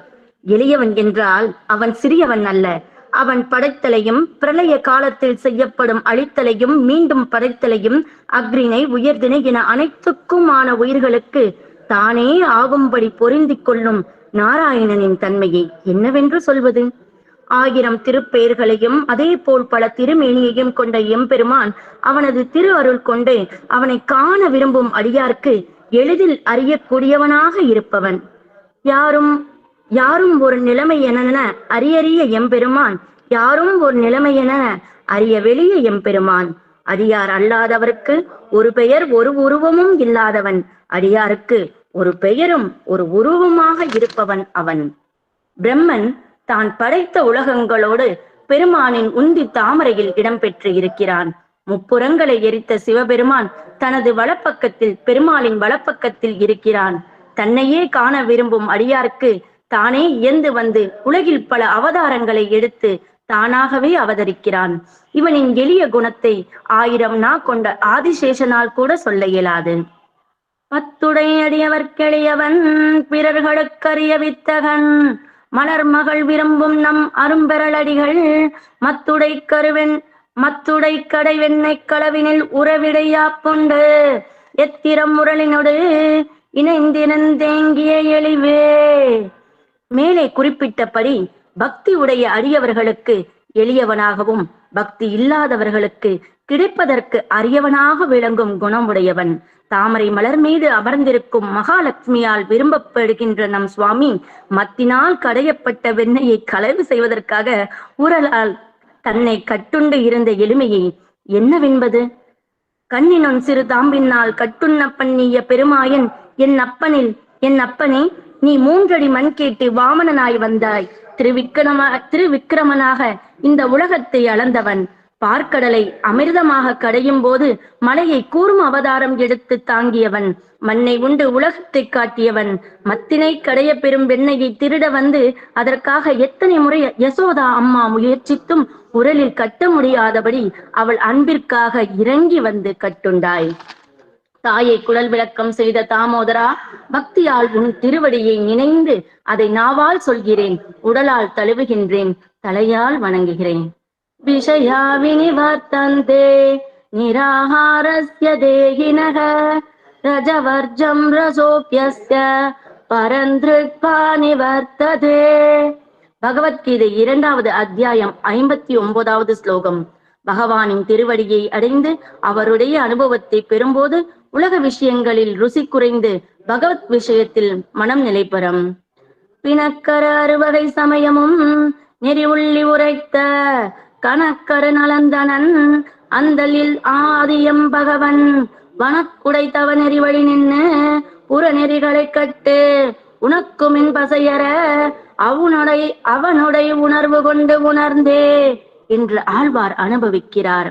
எளியவன் என்றால் அவன் சிறியவன் அல்ல, அவன் படைத்தலையும் பிரளய காலத்தில் செய்யப்படும் அழித்தலையும் மீண்டும் படைத்தலையும் அக்ரிணை உயர்தினை என அனைத்துக்குமான உயிர்களுக்கு தானே ஆகும்படி பொருந்திக் கொள்ளும் நாராயணனின் தன்மையை என்னவென்று சொல்வது? 1000 திருப்பெயர்களையும் அதே போல் பல திருமேனியையும் கொண்ட எம்பெருமான் அவனது திரு அருள் கொண்டு அவனை காண விரும்பும் அடியார்க்கு எளிதில் அறியக்கூடியவனாக இருப்பவன். யாரும் ஒரு நிலைமை என அறியறிய எம்பெருமான், யாரும் ஒரு நிலைமை என அறிய வெளிய எம்பெருமான். அடியார் அல்லாதவருக்கு ஒரு பெயர் ஒரு உருவமும் இல்லாதவன், அடியாருக்கு ஒரு பெயரும் ஒரு உருவமாக இருப்பவன் அவன். பிரம்மன் தான் படைத்த உலகங்களோடு பெருமானின் உந்தி தாமரையில் இடம்பெற்று இருக்கிறான். முப்புறங்களை எரித்த சிவபெருமான் தனது வலப்பக்கத்தில் பெருமாளின் வலப்பக்கத்தில் இருக்கிறான். தன்னையே காண விரும்பும் அடியாருக்கு தானே இயந்து வந்து உலகில் பல அவதாரங்களை எடுத்து தானாகவே அவதரிக்கிறான். இவனின் எளிய குணத்தை 1000 நா கொண்ட ஆதிசேஷனால் கூட சொல்ல இயலாது. பத்துடை அடியவர்க்கெளியவன் பிறர்களுக்கறிய வித்தகன் மலர் மகள் விரும்பும் நம் அரும்பெறலடிகள் மத்துடை கடை வெண்ணை களவினில் உறவிடையாப்புண்டு எத்திரம் முரளினோடு இணைந்திருந்தேங்கிய எளிவே. மேலே குறிப்பிட்டபடி பக்தி உடைய அரியவர்களுக்கு எளியவனாகவும் பக்தி இல்லாதவர்களுக்கு கிடைப்பதற்கு அரியவனாக விளங்கும் குணமுடையவன். தாமரை மலர் மீது அமர்ந்திருக்கும் மகாலட்சுமியால் விரும்பப்படுகின்ற நம் சுவாமி மத்தினால் கடையப்பட்ட வெண்ணெயை களவு செய்வதற்காக உரலால் தன்னை கட்டுண்டு இருந்த எளிமையை என்னவென்பது? கண்ணினும் சிறு தாம்பினால் கட்டுண்ண பண்ணிய பெருமாயன் என் அப்பனே நீ 3 அடி மண் கேட்டு வாமனனாய் வந்தாய். திருவிக்கிரமனாக இந்த உலகத்தை அளந்தவன். பார்க்கடலை அமிர்தமாக கடையும் போது மலையை கூர்ம அவதாரம் எடுத்து தாங்கியவன். மண்ணை உண்டு உலகத்தை காட்டியவன். மத்தினை கடைய பெறும் வெண்ணையை திருட வந்து அதற்காக எத்தனை முறை யசோதா அம்மா முயற்சித்தும் உரலில் கட்ட முடியாதபடி அவள் அன்பிற்காக இறங்கி வந்து கட்டுண்டாய். தாயை குழல் விளக்கம் செய்த தாமோதரா, பக்தியால் உன் திருவடியை நினைந்து அதை நாவால் சொல்கிறேன், உடலால் தழுவுகின்றேன், தலையால் வணங்குகிறேன். விஷயா வினிவர்த்தந்தே நிராஹாரஸ்ய தேகினஹ ரஜவர்ஜம் ரசோப்யஸ்ய பரந்திருக்பா நிவர்த்ததே. பகவத்கீதை 2வது அத்தியாயம் 59வது ஸ்லோகம். பகவானின் திருவடியை அடைந்து அவருடைய அனுபவத்தை பெறும்போது உலக விஷயங்களில் ருசி குறைந்து பகவத் விஷயத்தில் மனம் நிலைபெறும். பிணக்கர அறுவகை சமயமும் நெறி உள்ளி உரைத்த கணக்கர நலந்தனன் அந்தலில் ஆதியம் பகவன் வனக்குடைத்தவ நெறி வழி நின்று புற நெறிகளை கட்டு உனக்கு மின் பசையற அவனுடைய உணர்வு கொண்டு உணர்ந்தே என்று ஆழ்வார் அனுபவிக்கிறார்.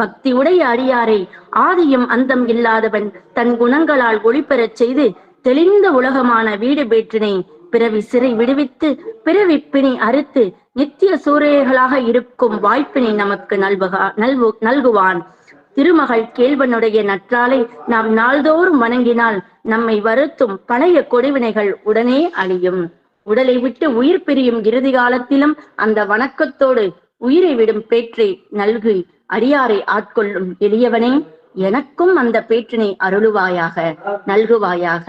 பக்தி உடைய அடியாரை ஆதியும் அந்தம் இல்லாதவன் தன் குணங்களால் ஒளிபெறச் செய்து தெளிந்த உலகமான வீடு பேற்றினை பிறவி சிறை விடுவித்து பிறவி பிணி அறுத்து நித்திய சூரியர்களாக இருக்கும் வாய்ப்பினை நமக்கு நல்குவான். திருமகள் கேள்வனுடைய நற்றாலை நாம் நாள்தோறும் வணங்கினால் நம்மை வருத்தும் பழைய கொடிவினைகள் உடனே அழியும். உடலை விட்டு உயிர் பிரியும் இறுதி காலத்திலும் அந்த வணக்கத்தோடு உயிரை விடும் பேற்றை நல்கி அடியாரை ஆட்கொள்ளும் எளியவனே, எனக்கும் அந்த பேற்றினை அருளுவாயாக, நல்குவாயாக.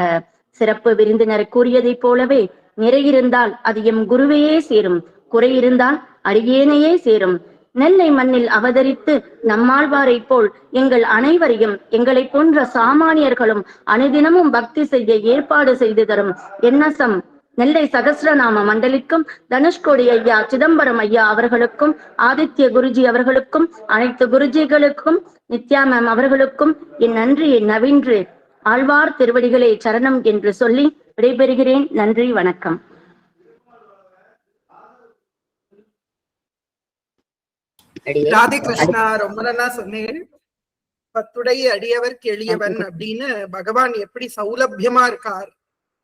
சிறப்பு விருந்தினர் கூறியதைப் போலவே நிறையிருந்தால் அது எம் குருவையே சேரும், குறையிருந்தால் அடியேனையே சேரும். நெல்லை மண்ணில் அவதரித்து நம்மாழ்வாரை போல் எங்கள் அனைவரையும் எங்களை போன்ற சாமானியர்களும் அனுதினமும் பக்தி செய்ய ஏற்பாடு செய்து தரும் என்எஸ்எம் நெல்லை சகஸ்ரநாம மண்டலிக்கும் தனுஷ்கோடி ஐயா சிதம்பரம் ஐயா அவர்களுக்கும் ஆதித்ய குருஜி அவர்களுக்கும் அனைத்து குருஜிகளுக்கும் நித்யா மேம் அவர்களுக்கும் என் நன்றியை நவின்று ஆழ்வார் திருவடிகளே சரணம் என்று சொல்லி விடைபெறுகிறேன். நன்றி, வணக்கம். ராதே கிருஷ்ணா, ரொம்ப நல்லா சொன்னேன். பத்துடை அடியவர்க்கு எளியவன் அப்படின்னு பகவான் எப்படி சௌலபியமா இருக்கார்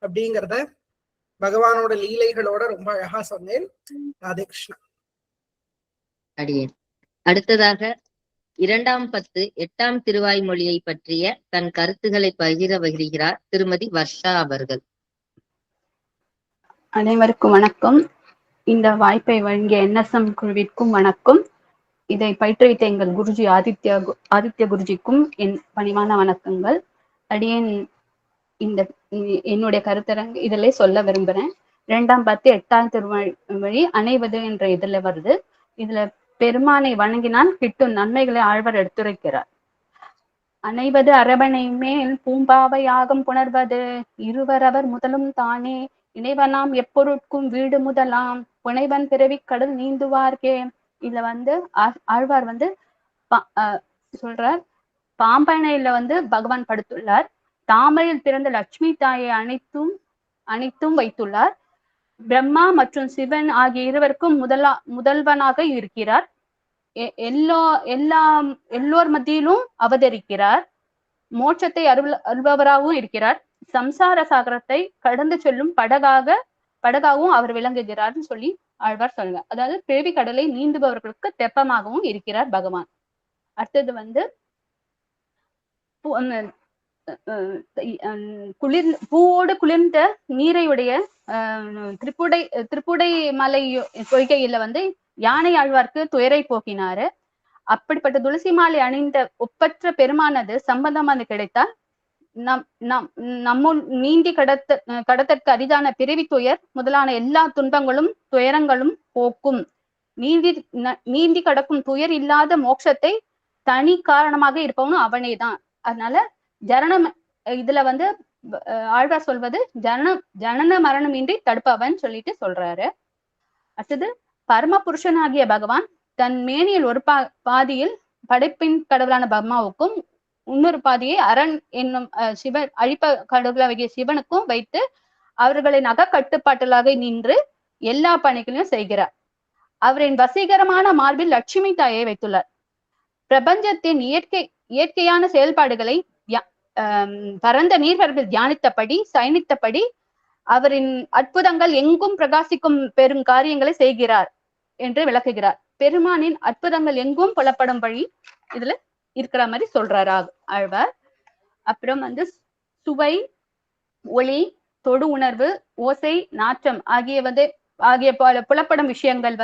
அப்படிங்கறத பகவானோட லீலைகளோட ரொம்ப அழகா சொன்னேன். ராதே கிருஷ்ணா. அடியேன். அடுத்ததாக 2ஆம் பத்து 8ஆம் திருவாய்மொழியை பற்றிய தன் கருத்துக்களை பகிர வருகிறார் திருமதி வர்ஷா அவர்கள். அனைவருக்கும் வணக்கம். இந்த வாய்ப்பை வழங்கிய NSM குழுவிற்கும் வணக்கம். இதை பயிற்றுவித்த எங்கள் குருஜி ஆதித்ய குருஜிக்கும் என் பணிவான வணக்கங்கள். அடியேன் இந்த என்னுடைய கருத்தரங்கு இதிலே சொல்ல விரும்புகிறேன். 2/10 திருவழி அணைவது என்ற இதுல வருது. இதுல பெருமானை வணங்கினால் கிட்டும் நன்மைகளை ஆழ்வார் எடுத்துரைக்கிறார். அணைவது அரவணை மேல் பூம்பாவை யாகம் புணர்வது இருவரவர் முதலும் தானே இணைவனாம் எப்பொருட்கும் வீடு முதலாம் புனைவன் பிறவி கடல் நீந்துவார்கே. இதுல ஆழ்வார் சொல்றார், பாம்பனையில பகவான் படுத்துள்ளார். தாமரையில் பிறந்த லட்சுமி தாயை அனைத்தும் வைத்துள்ளார். பிரம்மா மற்றும் சிவன் ஆகிய இருவருக்கும் முதல்வனாக இருக்கிறார். எல்லோர் மத்தியிலும் அவதரிக்கிறார். மோட்சத்தை அருள்பவராகவும் இருக்கிறார். சம்சார சாகரத்தை கடந்து செல்லும் படகாகவும் அவர் விளங்குகிறார்னு சொல்லி ஆழ்வார் சொல்லுங்க. அதாவது பிறவி கடலை நீந்துபவர்களுக்கு தெப்பமாகவும் இருக்கிறார் பகவான். அடுத்தது பூவோடு குளிர்ந்த நீரையுடைய திரிபுடை மலை பொய்கையில யானை ஆழ்வார்க்கு துயரை போக்கினாரு. அப்படிப்பட்ட துளசி மாலை அணிந்த ஒப்பற்ற பெருமானது சம்பந்தமானது கிடைத்தால் நம்முள் நீந்தி கடத்தற்கு அரிதான பிறவி துயர் முதலான எல்லா துன்பங்களும் துயரங்களும் போக்கும். நீந்தி கடக்கும் துயர் இல்லாத மோட்சத்தை தனி காரணமாக இருப்பவனும் அவனேதான். அதனால ஜனனம் இதுல ஆழ்வார் சொல்வது ஜனன மரணம் இன்றி தடுப்பவன் சொல்லிட்டு சொல்றாரு. அடுத்தது பரம புருஷனாகிய பகவான் தன் மேனியில் ஒரு பாதியில் படைப்பின் கடவுளான பிரம்மாவுக்கும் இன்னொரு பாதியை அரண் என்னும் சிவன் அழிப்ப கடவுளாகிய சிவனுக்கும் வைத்து அவர்களின் அகக்கட்டுப்பாட்டலாக நின்று எல்லா பணிகளையும் செய்கிறார். அவரின் வசீகரமான மார்பில் லட்சுமி தாயை வைத்துள்ளார். பிரபஞ்சத்தின் இயற்கையான செயல்பாடுகளை பரந்த நீர்வரப்பில் தியானித்தபடி சயனித்தபடி அவரின் அற்புதங்கள் எங்கும் பிரகாசிக்கும் பெரும் காரியங்களை செய்கிறார் என்று விளக்குகிறார். பெருமானின் அற்புதங்கள் எங்கும் புலப்படும் வழி இதுல இருக்கிற மாதிரி சொல்றாரு ஆழ்வார். அப்புறம் சுவை, ஒளி, தொடு உணர்வு, ஓசை, நாற்றம் ஆகிய புலப்படும் விஷயங்கள்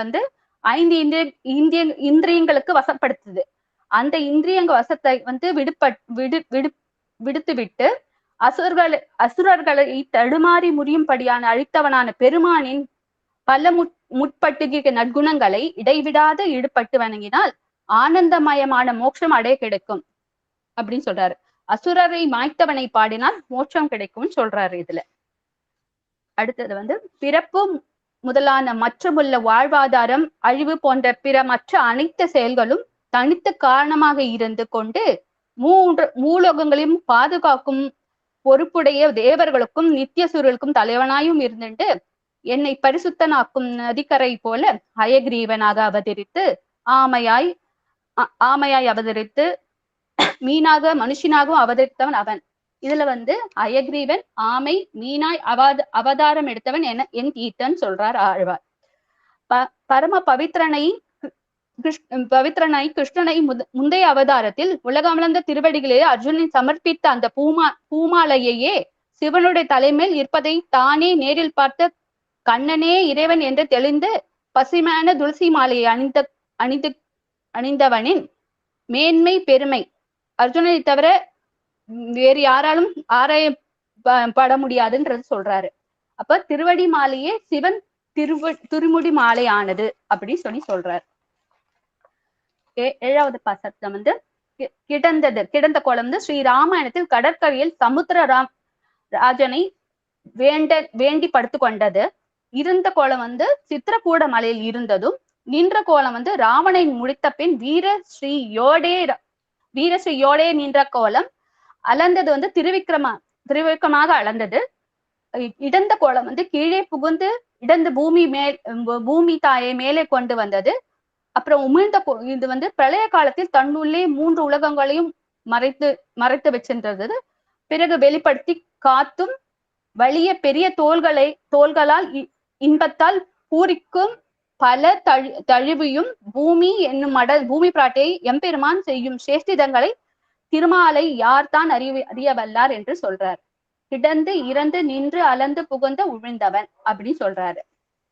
5 இந்திரியங்களுக்கு வசப்படுத்துது. அந்த இந்திரியங்க வசத்தை விடுத்துவிட்டு அசுரர்களை தடுமாறி முறியும்படியான அழித்தவனான பெருமானின் பல முற்பட்டுகிற நற்குணங்களை இடைவிடாத ஈடுபட்டு வணங்கினால் ஆனந்தமயமான மோட்சம் அடைய கிடைக்கும் அப்படின்னு சொல்றாரு. அசுரரை மாய்த்தவனை பாடினால் மோட்சம் கிடைக்கும்னு சொல்றாரு இதுல. அடுத்தது பிறப்பு முதலான மற்றமுள்ள வாழ்வாதாரம், அழிவு போன்ற பிற மற்ற அனைத்து செயல்களும் தனித்த காரணமாக இருந்து கொண்டு மூலோகங்களையும் பாதுகாக்கும் பொறுப்புடைய தேவர்களுக்கும் நித்திய சூழலுக்கும் தலைவனாயும் இருந்துட்டு என்னை பரிசுத்தனாக்கும் நதிக்கரை போல ஹயக்ரீவனாக அவதரித்து ஆமையாய் அவதரித்து மீனாக மனுஷனாகவும் அவதரித்தவன் அவன். இதுல ஹயக்ரீவன் ஆமை மீனாய் அவதாரம் எடுத்தவன் என் ஈட்டன் சொல்றார் ஆழ்வார். பரம பவித்ரனை கிருஷ்ணனை முந்தைய அவதாரத்தில் உலகமளந்த திருவடிகளே அர்ஜுனன் சமர்ப்பித்த அந்த பூமாலையே சிவனுடைய தலைமையில் இருப்பதை தானே நேரில் பார்த்த கண்ணனே இறைவன் என்று தெளிந்து பசுமையான துளசி மாலையை அணிந்தவனின் மேன்மை பெருமை அர்ஜுனனை தவிர வேறு யாராலும் ஆராயப்பட முடியாதுன்றது சொல்றாரு. அப்ப திருவடி மாலையே சிவன் திருமுடி மாலை ஆனது அப்படின்னு சொல்றாரு. 7வது பாசத்தம் கிடந்த கோலம் ஸ்ரீராமாயணத்தில் கடற்கரையில் சமுத்திர ராஜனை வேண்டி படுத்து கொண்டது. இருந்த கோலம் சித்திரக்கூட மலையில் இருந்ததும், நின்ற கோலம் ராவணை முடித்த பின் வீரஸ்ரீ யோடே நின்ற கோலம் அளந்தது திருவிக்ரமாக அளந்தது. இடந்த கோலம் கீழே புகுந்து இடந்து பூமி தாயை மேலே கொண்டு வந்தது. அப்புறம் உமிழ்ந்த இது பிரளய காலத்தில் தன்னுள்ளே 3 உலகங்களையும் மறைத்து வச்சிருந்தது. பிறகு வெளிப்படுத்தி காத்தும் வலிய பெரிய தோள்களால் இன்பத்தால் பூரிக்கும் பல தழுவியும் பூமி என்னும் பூமி பிராட்டியை எம்பெருமான் செய்யும் சேஷ்டிதங்களை திருமாலை யார்தான் அறிய வல்லார் என்று சொல்றார். கிடந்து இறந்து நின்று அளந்து புகுந்த உமிழ்ந்தவன் அப்படின்னு சொல்றாரு.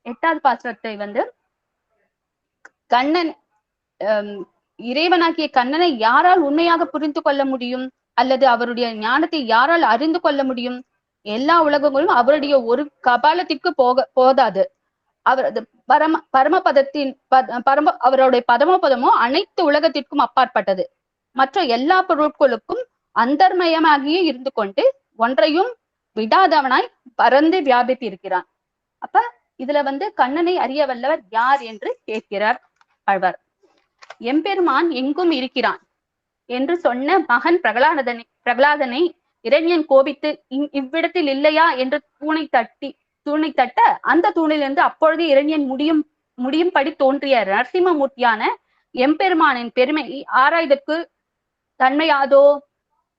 8வது பாசுரத்தை வந்து கண்ணன் இறைவனாகிய கண்ணனை யாரால் உண்மையாக புரிந்து கொள்ள முடியும், அல்லது அவருடைய ஞானத்தை யாரால் அறிந்து கொள்ள முடியும்? எல்லா உலகங்களும் அவருடைய ஒரு கபாலத்திற்கு போதாது. அவரது பரமபதத்தின் அவருடைய பரமபதமோ அனைத்து உலகத்திற்கும் அப்பாற்பட்டது. மற்ற எல்லா பொருட்களுக்கும் அந்தர்மயமாகியே இருந்து கொண்டு ஒன்றையும் விடாதவனாய் பறந்து வியாபித்து இருக்கிறான். அப்ப இதுல வந்து கண்ணனை அறிய வல்லவர் யார் என்று கேட்கிறார் ஆழ்வார். எம்பெருமான் எங்கும் இருக்கிறான் என்று சொன்ன மகன் பிரகலாதனை இரண்யன் கோபித்து இவ்விடத்தில் இல்லையா என்று தூணை தட்ட அந்த தூணிலிருந்து அப்பொழுது இரண்யன் முடியும்படி தோன்றிய நரசிம்மமூர்த்தியான எம்பெருமானின் பெருமை ஆராய்தற்கு தன்மையாதோ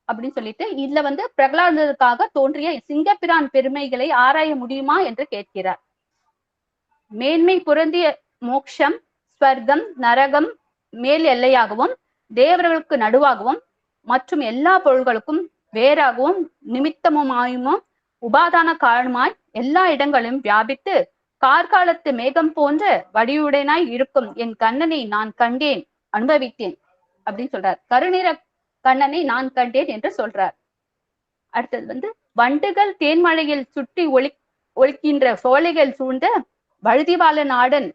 அப்படின்னு சொல்லிட்டு இதுல வந்து பிரகலாதனுக்காக தோன்றிய சிங்கப்பிரான் பெருமைகளை ஆராய முடியுமா என்று கேட்கிறார். மேன்மை பொருந்திய மோட்சம், ஸ்வர்க்கம், நரகம் மேல் எல்லையாகவும் தேவர்களுக்கு நடுவாகவும் மற்றும் எல்லா பொருள்களுக்கும் வேறாகவும் நிமித்தமுமாயுமோ உபாதான காரணமாய் எல்லா இடங்களிலும் வியாபித்து கார்காலத்து மேகம் போன்ற வடிவுடனாய் இருக்கும் என் கண்ணனை நான் கண்டேன், அனுபவித்தேன் அப்படின்னு சொல்றார். கருநிற கண்ணனை நான் கண்டேன் என்று சொல்றார். அடுத்தது வந்து வண்டுகள் தேன்மழையில் சுற்றி ஒழிக்கின்ற சோலைகள் சூழ்ந்த வழுதிவாள நாடன்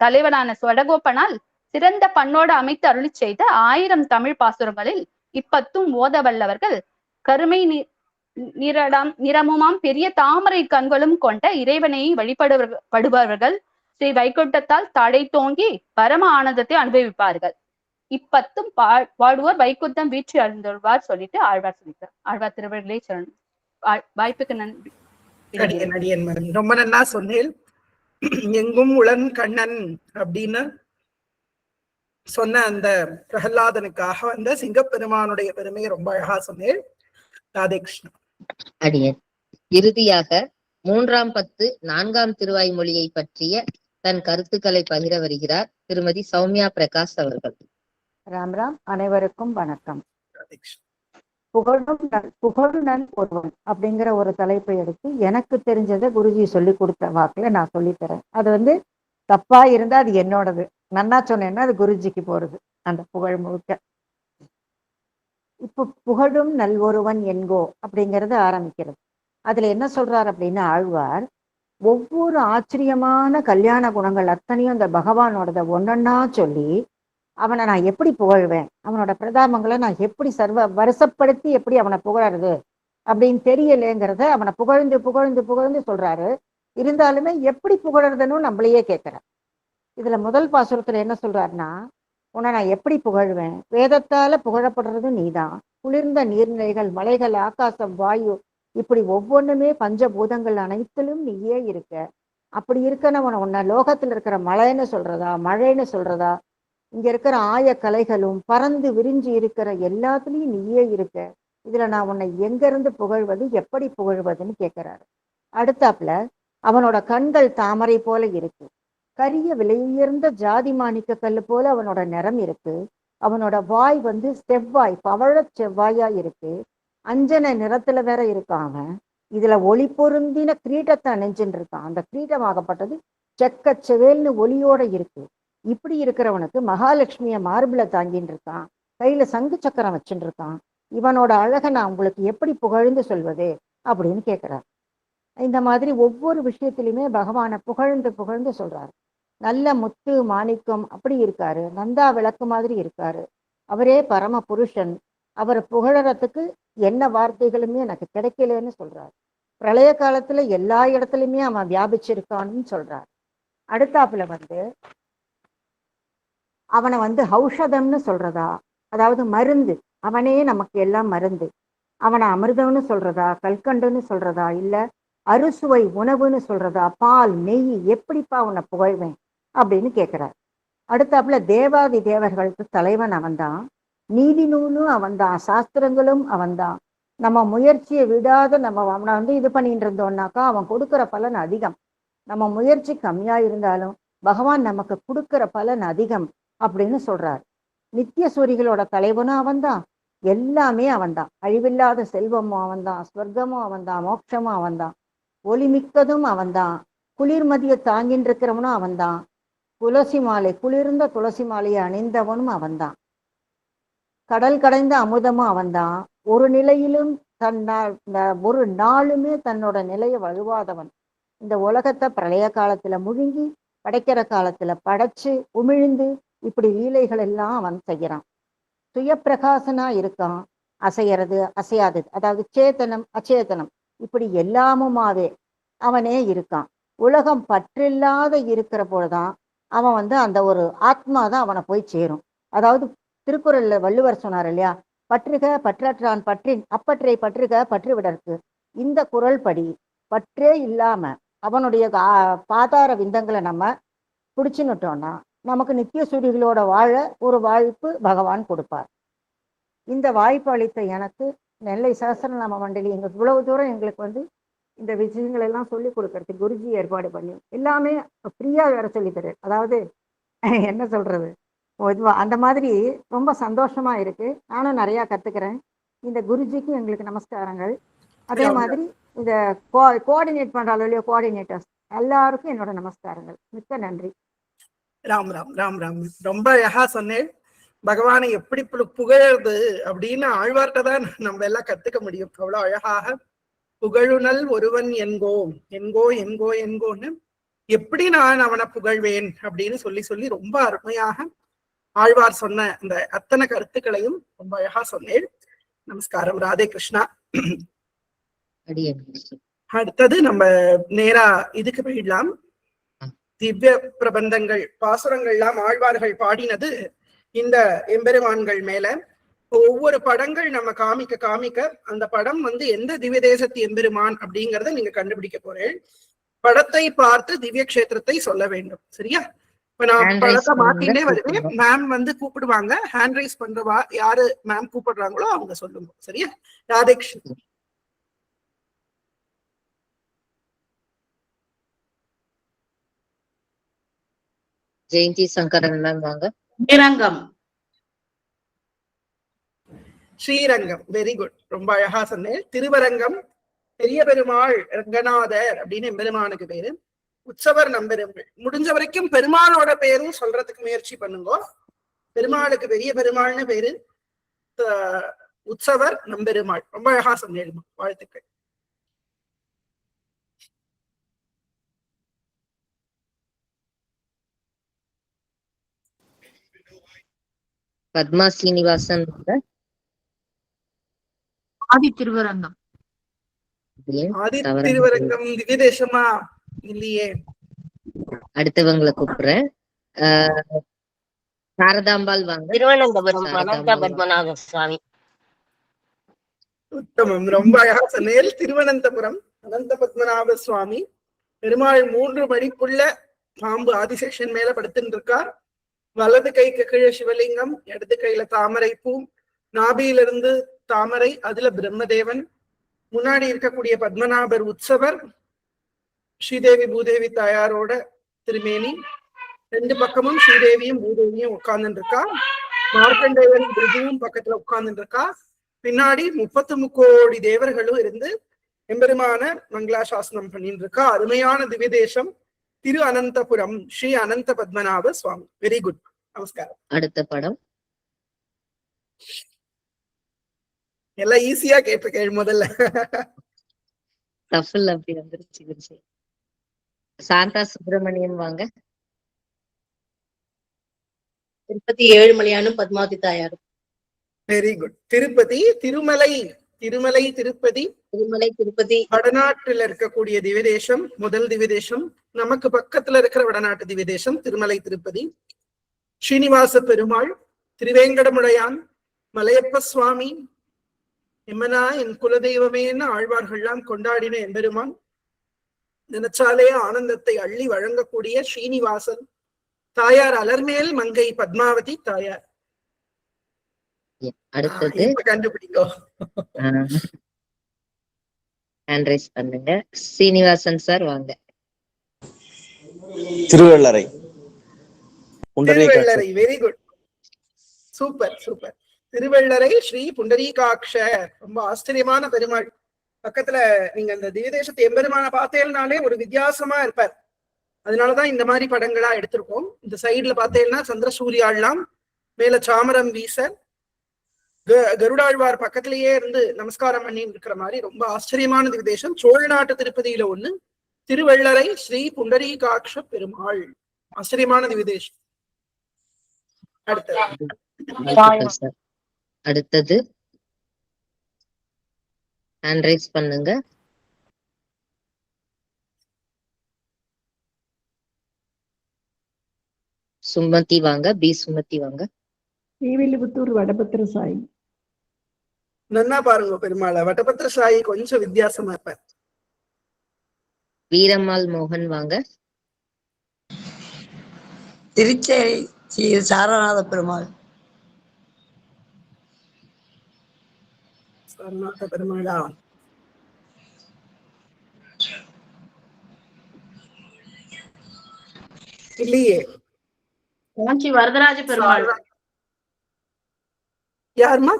தலைவனான சொடகோப்பனால் சிறந்த பண்ணோடு அமைத்து அருளி செய்த 1000 தமிழ் பாசுரங்களில் இப்பத்தும் ஓத வல்லவர்கள் கருமை நிறமுமாம் பெரிய தாமரை கண்களும் கொண்ட இறைவனை வழிபடுபவர்கள் ஸ்ரீ வைகுண்டத்தால் தடை தோங்கி பரம ஆனந்தத்தை அனுபவிப்பார்கள். இப்பத்தும் பாடுவோர் வைகுந்தம் வீழ்ச்சி அடைந்துள்ளார் சொல்லிட்டு ஆழ்வார் சொல்லிட்டார். ஆழ்வார் திருவள்ளுவர்களே சொல்லணும். வாய்ப்புக்கு நன்றி. ரொம்ப நல்லா சொன்னேன். எங்கும் உளன் கண்ணன் அப்படின்னு சொன்ன அந்த பிரகலாதனுக்காக வந்த சிங்கப்பெருமானுடைய பெருமையை ரொம்ப அழகா சொன்னேன். ராதே கிருஷ்ணா. அடியன் இறுதியாக 3ஆம் பத்து 4ஆம் திருவாய்மொழியை பற்றிய தன் கருத்துக்களை பகிர வருகிறார் திருமதி சௌமியா பிரகாஷ் அவர்கள். ராம் ராம். அனைவருக்கும் வணக்கம். புகழுடன் ஒருவன் அப்படிங்கிற ஒரு தலைப்பை எடுத்து எனக்கு தெரிஞ்சதை குருஜி சொல்லி கொடுத்த வாக்குல நான் சொல்லித்தரேன். அது வந்து தப்பா இருந்தா அது என்னோடது, நன்னா சொன்னேன்னா அது குருஜிக்கு போறது. அந்த புகழ் முழுக்க இப்போ புகழும் நல்வொருவன் என்கோ அப்படிங்கிறது ஆரம்பிக்கிறது. அதுல என்ன சொல்றார் அப்படின்னா ஆழ்வார் ஒவ்வொரு ஆச்சரியமான கல்யாண குணங்கள் அத்தனையும் அந்த பகவானோடத ஒன்னொன்னா சொல்லி அவனை நான் எப்படி புகழ்வேன், அவனோட பிரதாபங்களை நான் எப்படி வருஷப்படுத்தி எப்படி அவனை புகழறது அப்படின்னு தெரியலேங்கிறத அவனை புகழ்ந்து புகழ்ந்து புகழ்ந்து சொல்றாரு. இருந்தாலுமே எப்படி புகழறதுன்னு நம்மளையே கேட்கிறார். இதுல முதல் பாசுரத்துல என்ன சொல்றாருன்னா, உன்னை நான் எப்படி புகழ்வேன், வேதத்தால புகழப்படுறது நீதான், குளிர்ந்த நீர்நிலைகள், மலைகள், ஆகாசம், வாயு, இப்படி ஒவ்வொன்றுமே பஞ்சபூதங்கள் அனைத்திலும் நீயே இருக்க. அப்படி இருக்கன உன்னை லோகத்துல இருக்கிற மலைன்னு சொல்றதா, மழைன்னு சொல்றதா, இங்க இருக்கிற ஆய கலைகளும் பறந்து விரிஞ்சு இருக்கிற எல்லாத்துலயும் நீயே இருக்க. இதுல நான் உன்னை எங்க இருந்து புகழ்வது, எப்படி புகழ்வதுன்னு கேட்கிறாரு. அடுத்தாப்புல அவனோட கண்கள் தாமரை போல இருக்கு, கரிய விலையுயர்ந்த ஜாதி மாணிக்க கல்லு போல அவனோட நிறம் இருக்கு, அவனோட வாய் வந்து செவ்வாய் பவழ செவ்வாயா இருக்கு, அஞ்சன நிறத்துல வேற இருக்கான் அவன். இதுல ஒளி பொருந்தின கிரீடத்தை அணிஞ்சுட்டு இருக்கான். அந்த கிரீடமாகப்பட்டது செக்க செவேல்னு ஒளியோட இருக்கு. இப்படி இருக்கிறவனுக்கு மகாலட்சுமிய மார்பிள தாங்கின்னு இருக்கான், கையில சங்கு சக்கரம் வச்சுட்டு இருக்கான். இவனோட அழகை நான் உங்களுக்கு எப்படி புகழ்ந்து சொல்வது அப்படின்னு கேட்கிறார். இந்த மாதிரி ஒவ்வொரு விஷயத்திலுமே பகவானை புகழ்ந்து புகழ்ந்து சொல்றாரு. நல்ல முத்து மாணிக்கம் அப்படி இருக்காரு, நந்தா விளக்கு மாதிரி இருக்காரு, அவரே பரம புருஷன், அவரை புகழறதுக்கு என்ன வார்த்தைகளுமே எனக்கு கிடைக்கலன்னு சொல்றாரு. பிரளய காலத்துல எல்லா இடத்துலையுமே அவன் வியாபிச்சிருக்கான்னு சொல்றாரு. அடுத்தாப்புல வந்து அவனை வந்து ஔஷதம்னு சொல்றதா, அதாவது மருந்து, அவனே நமக்கு எல்லாம் மருந்து, அவனை அமிர்தம்னு சொல்றதா, கல்கண்டுன்னு சொல்றதா, இல்ல அறுசுவை உணவுன்னு சொல்றதா, பால் நெய், எப்படிப்பா உன்னை புகழ்வேன் அப்படின்னு கேட்கிறார். அடுத்தாப்புல தேவாதி தேவர்களுக்கு தலைவன் அவன்தான், நீதி நூலும் அவன்தான், சாஸ்திரங்களும் அவன்தான். நம்ம முயற்சியை விடாத நம்ம அவனை வந்து இது பண்ணிட்டு இருந்தோம்னாக்கா அவன் கொடுக்குற பலன் அதிகம். நம்ம முயற்சி கம்மியா இருந்தாலும் பகவான் நமக்கு கொடுக்குற பலன் அதிகம் அப்படின்னு சொல்றாரு. நித்திய சூரிகளோட தலைவனும் அவன்தான், எல்லாமே அவன்தான், அழிவில்லாத செல்வமும் அவன்தான், ஸ்வர்க்கமும் அவன்தான், மோட்சமும் அவன்தான், ஒளிமிக்கதும் அவன்தான், குளிர்மதியை தாங்கின்னு இருக்கிறவனும் அவன்தான். துளசி மாலை, குளிர்ந்த துளசி மாலையை அணிந்தவனும் அவன்தான். கடல் கடைந்த அமுதமும் அவன்தான். ஒரு நிலையிலும் ஒரு நாளுமே தன்னோட நிலையை வழுவாதவன். இந்த உலகத்தை பிரளய காலத்துல முழுங்கி படைக்கிற காலத்துல படைச்சு உமிழ்ந்து இப்படி லீலைகள் எல்லாம் அவன் செய்யறான். சுயப்பிரகாசனா இருக்கான். அசையறது அசையாதது, அதாவது சேத்தனம் அச்சேதனம், இப்படி எல்லாமுமாவே அவனே இருக்கான். உலகம் பற்றில்லாத இருக்கிற போதுதான் அவன் அந்த ஒரு ஆத்மா தான் அவனை போய் சேரும். அதாவது திருக்குறள்ல வள்ளுவர் சொன்னார் இல்லையா, பற்றுக பற்றற்றான் பற்றின் அப்பற்றை பற்றுக பற்று விடற்கு. இந்த குறள் படி பற்றே இல்லாம அவனுடைய பாதார விந்தங்களை நம்ம பிடிச்சுன்னுட்டோம்னா நமக்கு நித்திய சூரிகளோட வாழ ஒரு வாய்ப்பு பகவான் கொடுப்பார். இந்த வாய்ப்பு அளித்த எனக்கு நெல்லை சஹஸ்ரநாம மண்டலி இவ்வளவு தூரம் எங்களுக்கு இந்த விஷயங்கள் எல்லாம் சொல்லி கொடுக்கறதுக்கு குருஜி ஏற்பாடு பண்ணி எல்லாமே ஃப்ரீயா வேற சொல்லி தரு. அதாவது என்ன சொல்றது, அந்த மாதிரி ரொம்ப சந்தோஷமா இருக்கு. நானும் நிறைய கத்துக்கிறேன். இந்த குருஜிக்கு எங்களுக்கு நமஸ்காரங்கள். அதே மாதிரி இந்த கோஆர்டினேட் பண்றாங்க இல்லையோ கோஆர்டினேட்டர்ஸ் எல்லாருக்கும் என்னோட நமஸ்காரங்கள். மிக்க நன்றி. ராம் ராம் ராம் ராம். ரொம்ப அழகா சொன்னேன். பகவானை எப்படி புகழறது அப்படின்னு ஆழ்வார்ட்ட தான் நம்ம எல்லாம் கத்துக்க முடியும். அவ்வளவு அழகாக புகழுனல் ஒருவன் என்கோ என்கோ என்கோ என்கோன்னு எப்படி நான் அவனை புகழ்வேன் அப்படின்னு சொல்லி சொல்லி ரொம்ப அருமையாக ஆழ்வார் சொன்ன அந்த அத்தனை கருத்துக்களையும் ரொம்ப அழகா சொன்னேன். நமஸ்காரம். ராதே கிருஷ்ணா. அடுத்தது நம்ம நேரா இதுக்கு போயிடலாம். திவ்ய பிரபந்தங்கள் பாசுரங்கள்லாம் ஆழ்வார்கள் பாடினது இந்த எம்பெருமான்கள் மேல. ஒவ்வொரு படங்கள் நம்ம காமிக்க காமிக்க அந்த படம் எந்த திவ்ய தேசத்து எம்பெருமான் அப்படிங்கறத நீங்க கண்டுபிடிக்க போறேன். படத்தை பார்த்து திவ்ய கஷேத்திரத்தை சொல்ல வேண்டும். சரியா? இப்ப நான் படத்தை மாத்திட்டே வருவேன். மேம் கூப்பிடுவாங்க. ஹேண்ட் ரைஸ் பண்றவா யாரு மேம் கூப்பிடுறாங்களோ அவங்க சொல்லுங்க. சரியா? ராதேகிருஷ்ணன். ஜெயந்தி சங்கரன் மேம் வாங்க. ஸ்ரீரங்கம். ஸ்ரீரங்கம். Very good. ரொம்ப அழகா சொன்னேன். திருவரங்கம் பெரிய பெருமாள் ரங்கநாதர் அப்படின்னு எம்பெருமானுக்கு பேரு. உற்சவர் நம்பெருமாள். முடிஞ்ச வரைக்கும் பெருமாளோட பேரும் சொல்றதுக்கு முயற்சி பண்ணுங்க. பெருமாளுக்கு பெரிய பெருமாள்னு பேரு. உற்சவர் நம்பெருமாள். ரொம்ப அழகா சொன்னேன். வாழ்த்துக்கள். பத்மா சீனிவாசன். ஆதி திருவரங்கம். ஆதி திருவரங்கம் திவ்ய தேசமா இல்லையே. அடுத்தவங்களை கூப்பிடுறேன். சாரதாம்பாள் வாங்க. திருவனந்தபுரம் அனந்த பத்மநாத சுவாமி. உத்தமம். ரொம்ப அழகா சொன்னேன். திருவனந்தபுரம் அனந்த பத்மநாப சுவாமி. பெருமாள் 3 மணிக்குள்ள பாம்பு ஆதிசேஷன் மேல படுத்துட்டு இருக்கார். வலது கைக்கு கீழே சிவலிங்கம், இடது கையில தாமரை பூ, நாபியிலிருந்து தாமரை, அதுல பிரம்மதேவன், முன்னாடி இருக்கக்கூடிய பத்மநாபர் உற்சவர், ஸ்ரீதேவி பூதேவி தாயாரோட திருமேனி, 2 பக்கமும் ஸ்ரீதேவியும் பூதேவியும் உட்கார்ந்துட்டு இருக்கா. மார்க்கண்டேயன் பிருகுவும் பக்கத்துல உட்கார்ந்துட்டு இருக்கா. பின்னாடி 33 கோடி தேவர்களும் இருந்து எம்பெருமான மங்களாசாசனம் பண்ணிட்டு இருக்கா. அருமையான திவ்ய தேசம் திரு அனந்தபுரம் ஸ்ரீ அனந்த பத்மநாப சுவாமி. Very good. நமஸ்காரம். அடுத்த படம் எல்லாம் ஈஸியா கேட்டிருக்கேன். முதல்ல டஃபில் அப்படி வந்துருச்சு. சாந்தா சுப்பிரமணியம் வாங்க. திருப்பதி ஏழுமலையானும் பத்மாவதி தாயாரும். Very good. திருப்பதி திருமலை. திருமலை திருப்பதி. திருமலை திருப்பதி வடநாட்டுல இருக்கக்கூடிய திவ்யதேசம். முதல் திவ்யதேசம். நமக்கு பக்கத்துல இருக்கிற வடநாட்டு திவ்யதேசம் திருமலை திருப்பதி. ஸ்ரீனிவாச பெருமாள், திருவேங்கடமுடையான், மலையப்ப சுவாமி, எம்மனா என் குலதெய்வமேன்னு ஆழ்வார்கள்லாம் கொண்டாடின எம்பெருமான். நினைச்சாலே ஆனந்தத்தை அள்ளி வழங்கக்கூடிய ஸ்ரீனிவாசன். தாயார் அலர்மேல் மங்கை பத்மாவதி தாயார். அடுத்தது கண்டுபிடிக்கோ. ஹேண்ட் ரைஸ் பண்ணுங்க. சீனிவாசன் சார் வாங்க. Thiruvellarai. Thiruvellarai. Very good. Super super. Thiruvellarai Sri Pundarikaksha. ரொம்ப ஆச்சரியமான பெருமாள். பக்கத்துல நீங்க அந்த திவ்யதேசத்தை எம்பெருமான பார்த்தேன்னாலே ஒரு வித்தியாசமா இருப்பார். அதனாலதான் இந்த மாதிரி படங்களா எடுத்திருக்கோம். இந்த சைடுல பார்த்தீங்கன்னா சந்திர சூர்யாலாம், மேல சாமரம் வீச, கருடாழ்வார் பக்கத்திலேயே இருந்து நமஸ்காரம் பண்ணி இருக்கிற மாதிரி ரொம்ப ஆச்சரியமான விதேசம். சோழ நாட்டு திருப்பதியில ஒண்ணு, திருவள்ளரை ஸ்ரீ புண்டரீகாட்ச பெருமாள். ஆச்சரியமான விதேசம். அடுத்தது ஹேண்ட் ரைஸ் பண்ணுங்க. சுமதி வாங்க. பி சுமதி வாங்க. ஸ்ரீவில்லிபுத்தூர் வடபத்திர சாயி. நன்னா பாருங்க பெருமாளை. வடபத்திர சாயி கொஞ்சம் வித்தியாசமா இருப்பார். வீரம்மாள் மோகன் வாங்க. திருச்சேரி ஸ்ரீ சாரநாத பெருமாள். சாரநாத பெருமாளா? இல்லையே. காஞ்சி வரதராஜ பெருமாள். யாருமா?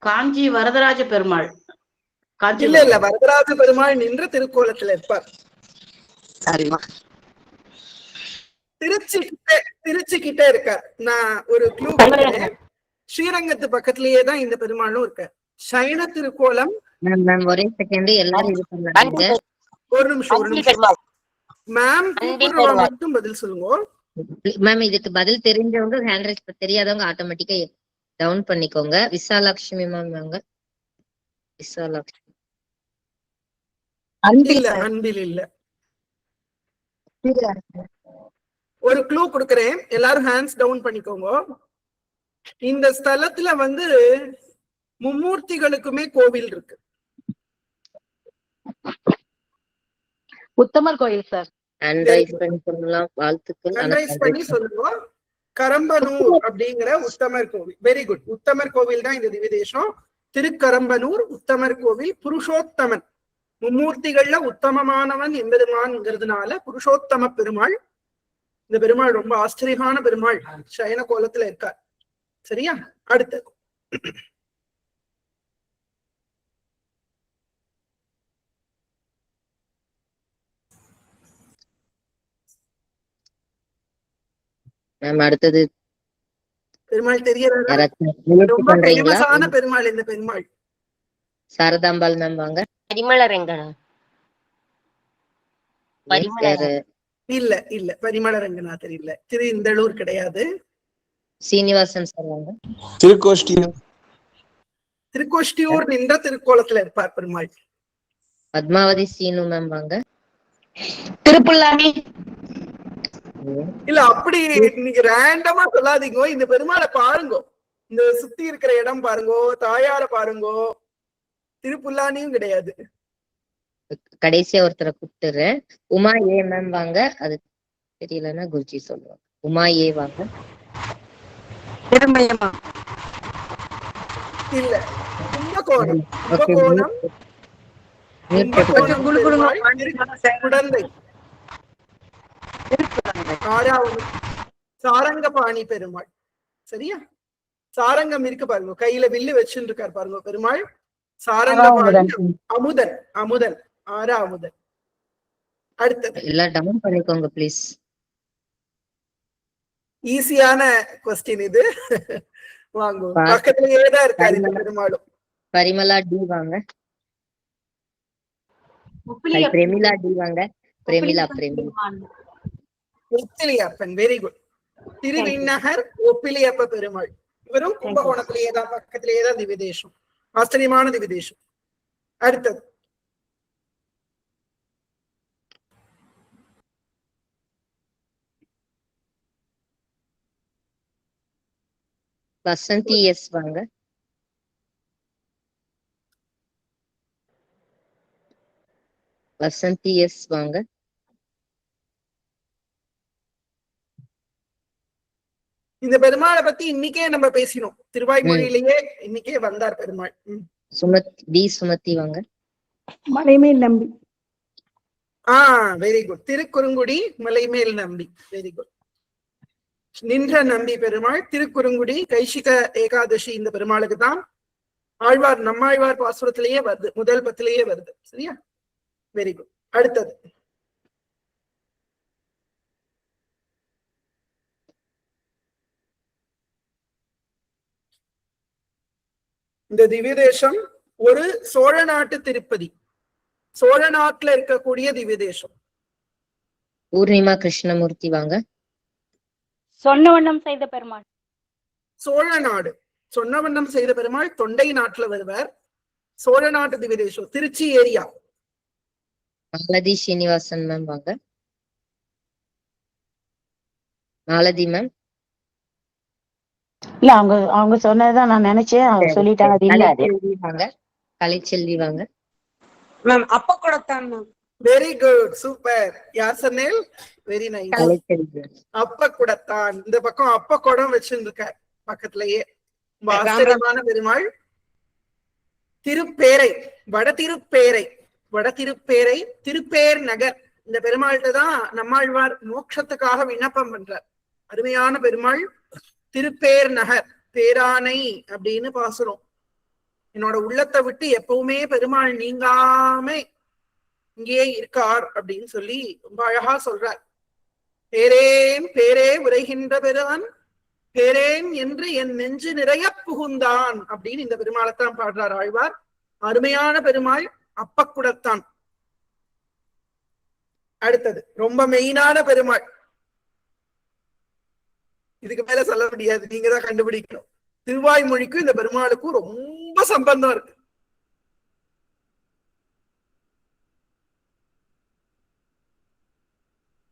காஞ்சி வரதராஜ பெருமாள். இல்ல இல்ல, வரதராஜ பெருமாள் நின்ற திருக்கோலத்துல இருப்பார். சரிமா. திருச்சி கிட்ட இருக்கார். நான் ஒரு க்ளூ கொடுக்கிறேன். ஸ்ரீரங்கத்து பக்கத்திலேயே தான் இந்த பெருமாளும் இருக்கார். சைன திருக்கோலம். ஒரே செகண்ட், எல்லாரும் இது பண்ணாங்க. ஒரு நிமிஷம் மேம், மட்டும் பதில் சொல்லுங்க மேம். இதுக்கு பதில் தெரிஞ்சவங்க ஹேண்ட் ரைஸ், தெரியாதவங்க ஆட்டோமேட்டிக்கா டவுன் பண்ணிக்கோங்க. விசாலாட்சுமி மேம் வாங்க. விசாலாட்சுமி. இல்ல, அன்பில் இல்ல. ஒரு க்ளூ கொடுக்கிறேன், எல்லாரும் ஹேண்ட்ஸ் டவுன் பண்ணிக்கோங்க. இந்த ஸ்தலத்துல வந்து மும்மூர்த்திகளுக்குமே கோவில் இருக்கு. உத்தமர் கோயில் சார். ஹேண்ட் ரைஸ் பண்ணி சொல்லலாம். வாழ்த்துக்கள். ஹேண்ட் ரைஸ் பண்ணி சொல்லுங்க. கரம்பனூர் அப்படிங்கிற உத்தமர் கோவில். Very good. உத்தமர் கோவில் தான் இந்த திவ்யதேசம். திருக்கரம்பனூர் உத்தமர் கோவில். புருஷோத்தமன், மும்மூர்த்திகள்ல உத்தமமானவன் எம்பெருமான்ங்கிறதுனால புருஷோத்தம பெருமாள். இந்த பெருமாள் ரொம்ப ஆச்சரியமான பெருமாள். சயன கோலத்துல இருக்கார். சரியா? அடுத்தது அடுத்தது பெருமாள் தெரியறாரா? ரொம்ப ஃபேமஸான பெருமாள் இந்த பெருமாள். சாரதாம்பாள் மேம் வாங்க. பரிமளரங்கனா? இல்ல இல்ல, பரிமள ரங்கநாதர் இல்ல. இந்தளூர் கிடையாது. சீனிவாசன் சார் வாங்க. திருக்கோஷ்டியூர் நின்ற திருக்கோலத்துல இருப்பார் பெருமாள். பத்மாவதி சீனு மேம் வாங்க. திருப்புல்லானி. இல்ல, அப்படி நீங்க ரேண்டமா சொல்லாதீங்க. இந்த பெருமாளை பாருங்க, இந்த சுத்தி இருக்கிற இடம் பாருங்க, தாயார பாருங்க. திருப்புல்லானியும் கிடையாது. கடைசியா ஒருத்தரை கூப்பிட்டுறேன். உமா ஏ மேம் வாங்க. அது தெரியலன்னா குருஜி சொல்லுவாங்க. உமா ஏ வாங்க. இல்ல, கும்பகோணம். கும்பகோணம் குடந்தை. ஆறாவது சாரங்கபாணி பெருமாள். சரியா? சாரங்கம் இருக்கு பாருங்க, கையில வில்லு வச்சுட்டு இருக்காரு பாருங்க பெருமாள். சாரங்கபாணி. அமுதன். அமுதன். அமுதன். அடுத்தது எல்லாம் டவுன் பண்ணிக்கோங்க ப்ளீஸ். ஈஸியான கொஸ்டின் இது. வாங்க, பக்கத்துலயே தான் இருக்காரு இந்த பெருமாளும். பரிமலா டி வாங்க. பிரேமிலா டி வாங்க. பிரேமிலா. ஒப்பிலியப்பன். Very good. திருவிண்ணகர் ஒப்பிலியப்ப பெருமாள். இவரும் கும்பகோணத்திலேயே தான், பக்கத்திலேயே தான் திவ்யதேசம். ஆச்சரியமான திவ்யதேசம். அடுத்தது வசந்தி எஸ் வாங்க. வசந்தி எஸ் வாங்க. இந்த பெருமாளை பத்தி இன்னைக்கே நம்ம பேசினோம். திருவாய்மொழியிலேயே இன்னைக்கே வந்தார் பெருமாள். சுமதி வாங்க. மலைமேல் நம்பி. Very good. திருக்குறுங்குடி மலைமேல் நம்பி. Very good. நின்ற நம்பி பெருமாள். திருக்குறுங்குடி கைசிக ஏகாதசி இந்த பெருமாளுக்கு தான். ஆழ்வார், நம்மாழ்வார் பாசுரத்திலேயே வருது, முதல் பத்திலேயே வருது. சரியா? Very good. அடுத்தது இந்த திவ்ய தேசம் ஒரு சோழ நாட்டு திருப்பதி, சோழ நாட்டுல இருக்கக்கூடிய திவ்ய தேசம். பூர்ணிமா கிருஷ்ணமூர்த்தி வாங்க. சொன்ன வண்ணம் செய்த பெருமாள். சோழ நாடு சொன்ன வண்ணம் செய்த பெருமாள் தொண்டை நாட்டுல வருவார். சோழ நாட்டு திவ்ய தேசம் திருச்சி ஏரியா. மாலதி ஸ்ரீனிவாசன் மேம் வாங்க. மாலதி மேம். இல்ல அவங்க சொன்னதுதான் நான் நினைச்சேன், அவங்க சொல்லிட்டாங்க. அது இல்ல அது. கலைச்செல்வி வாங்க. கலைச்செல்வி வாங்க. Ma'am Appakudathan ma'am. Very good, super. யார் சொன்னேன்? Very nice. கலைச்செல்வி. அப்ப கூடத்தான் இந்த பக்கம் அப்ப குடம் வச்சிருக்க பக்கத்திலேயே. ஆச்சரியமான பெருமாள். திருப்பேரை, வட திருப்பேரை, திருப்பேர் நகர். இந்த பெருமாள்கிட்ட தான் நம்மாழ்வார் மோட்சத்துக்காக விண்ணப்பம் பண்றார். அருமையான பெருமாள். திருப்பேர் நகர், பேரானை அப்படின்னு பாசுறோம். என்னோட உள்ளத்தை விட்டு எப்பவுமே பெருமாள் நீங்காம இங்கேயே இருக்கார் அப்படின்னு சொல்லி ரொம்ப அழகா சொல்றார். பேரேன் பேரே உரைகின்ற பெருமான், பேரேன் என்று என் நெஞ்சு நிறைய புகுந்தான் அப்படின்னு இந்த பெருமாளைத்தான் பாடுறார் ஆழ்வார். அருமையான பெருமாள் அப்பக்குடத்தான். அடுத்தது ரொம்ப மெயினான பெருமாள். இதுக்கு மேல சொல்ல முடியாது, நீங்க தான் கண்டுபிடிக்கணும். திருவாய்மொழிக்கும் இந்த பெருமாளுக்கும் ரொம்ப சம்பந்தம் இருக்கு.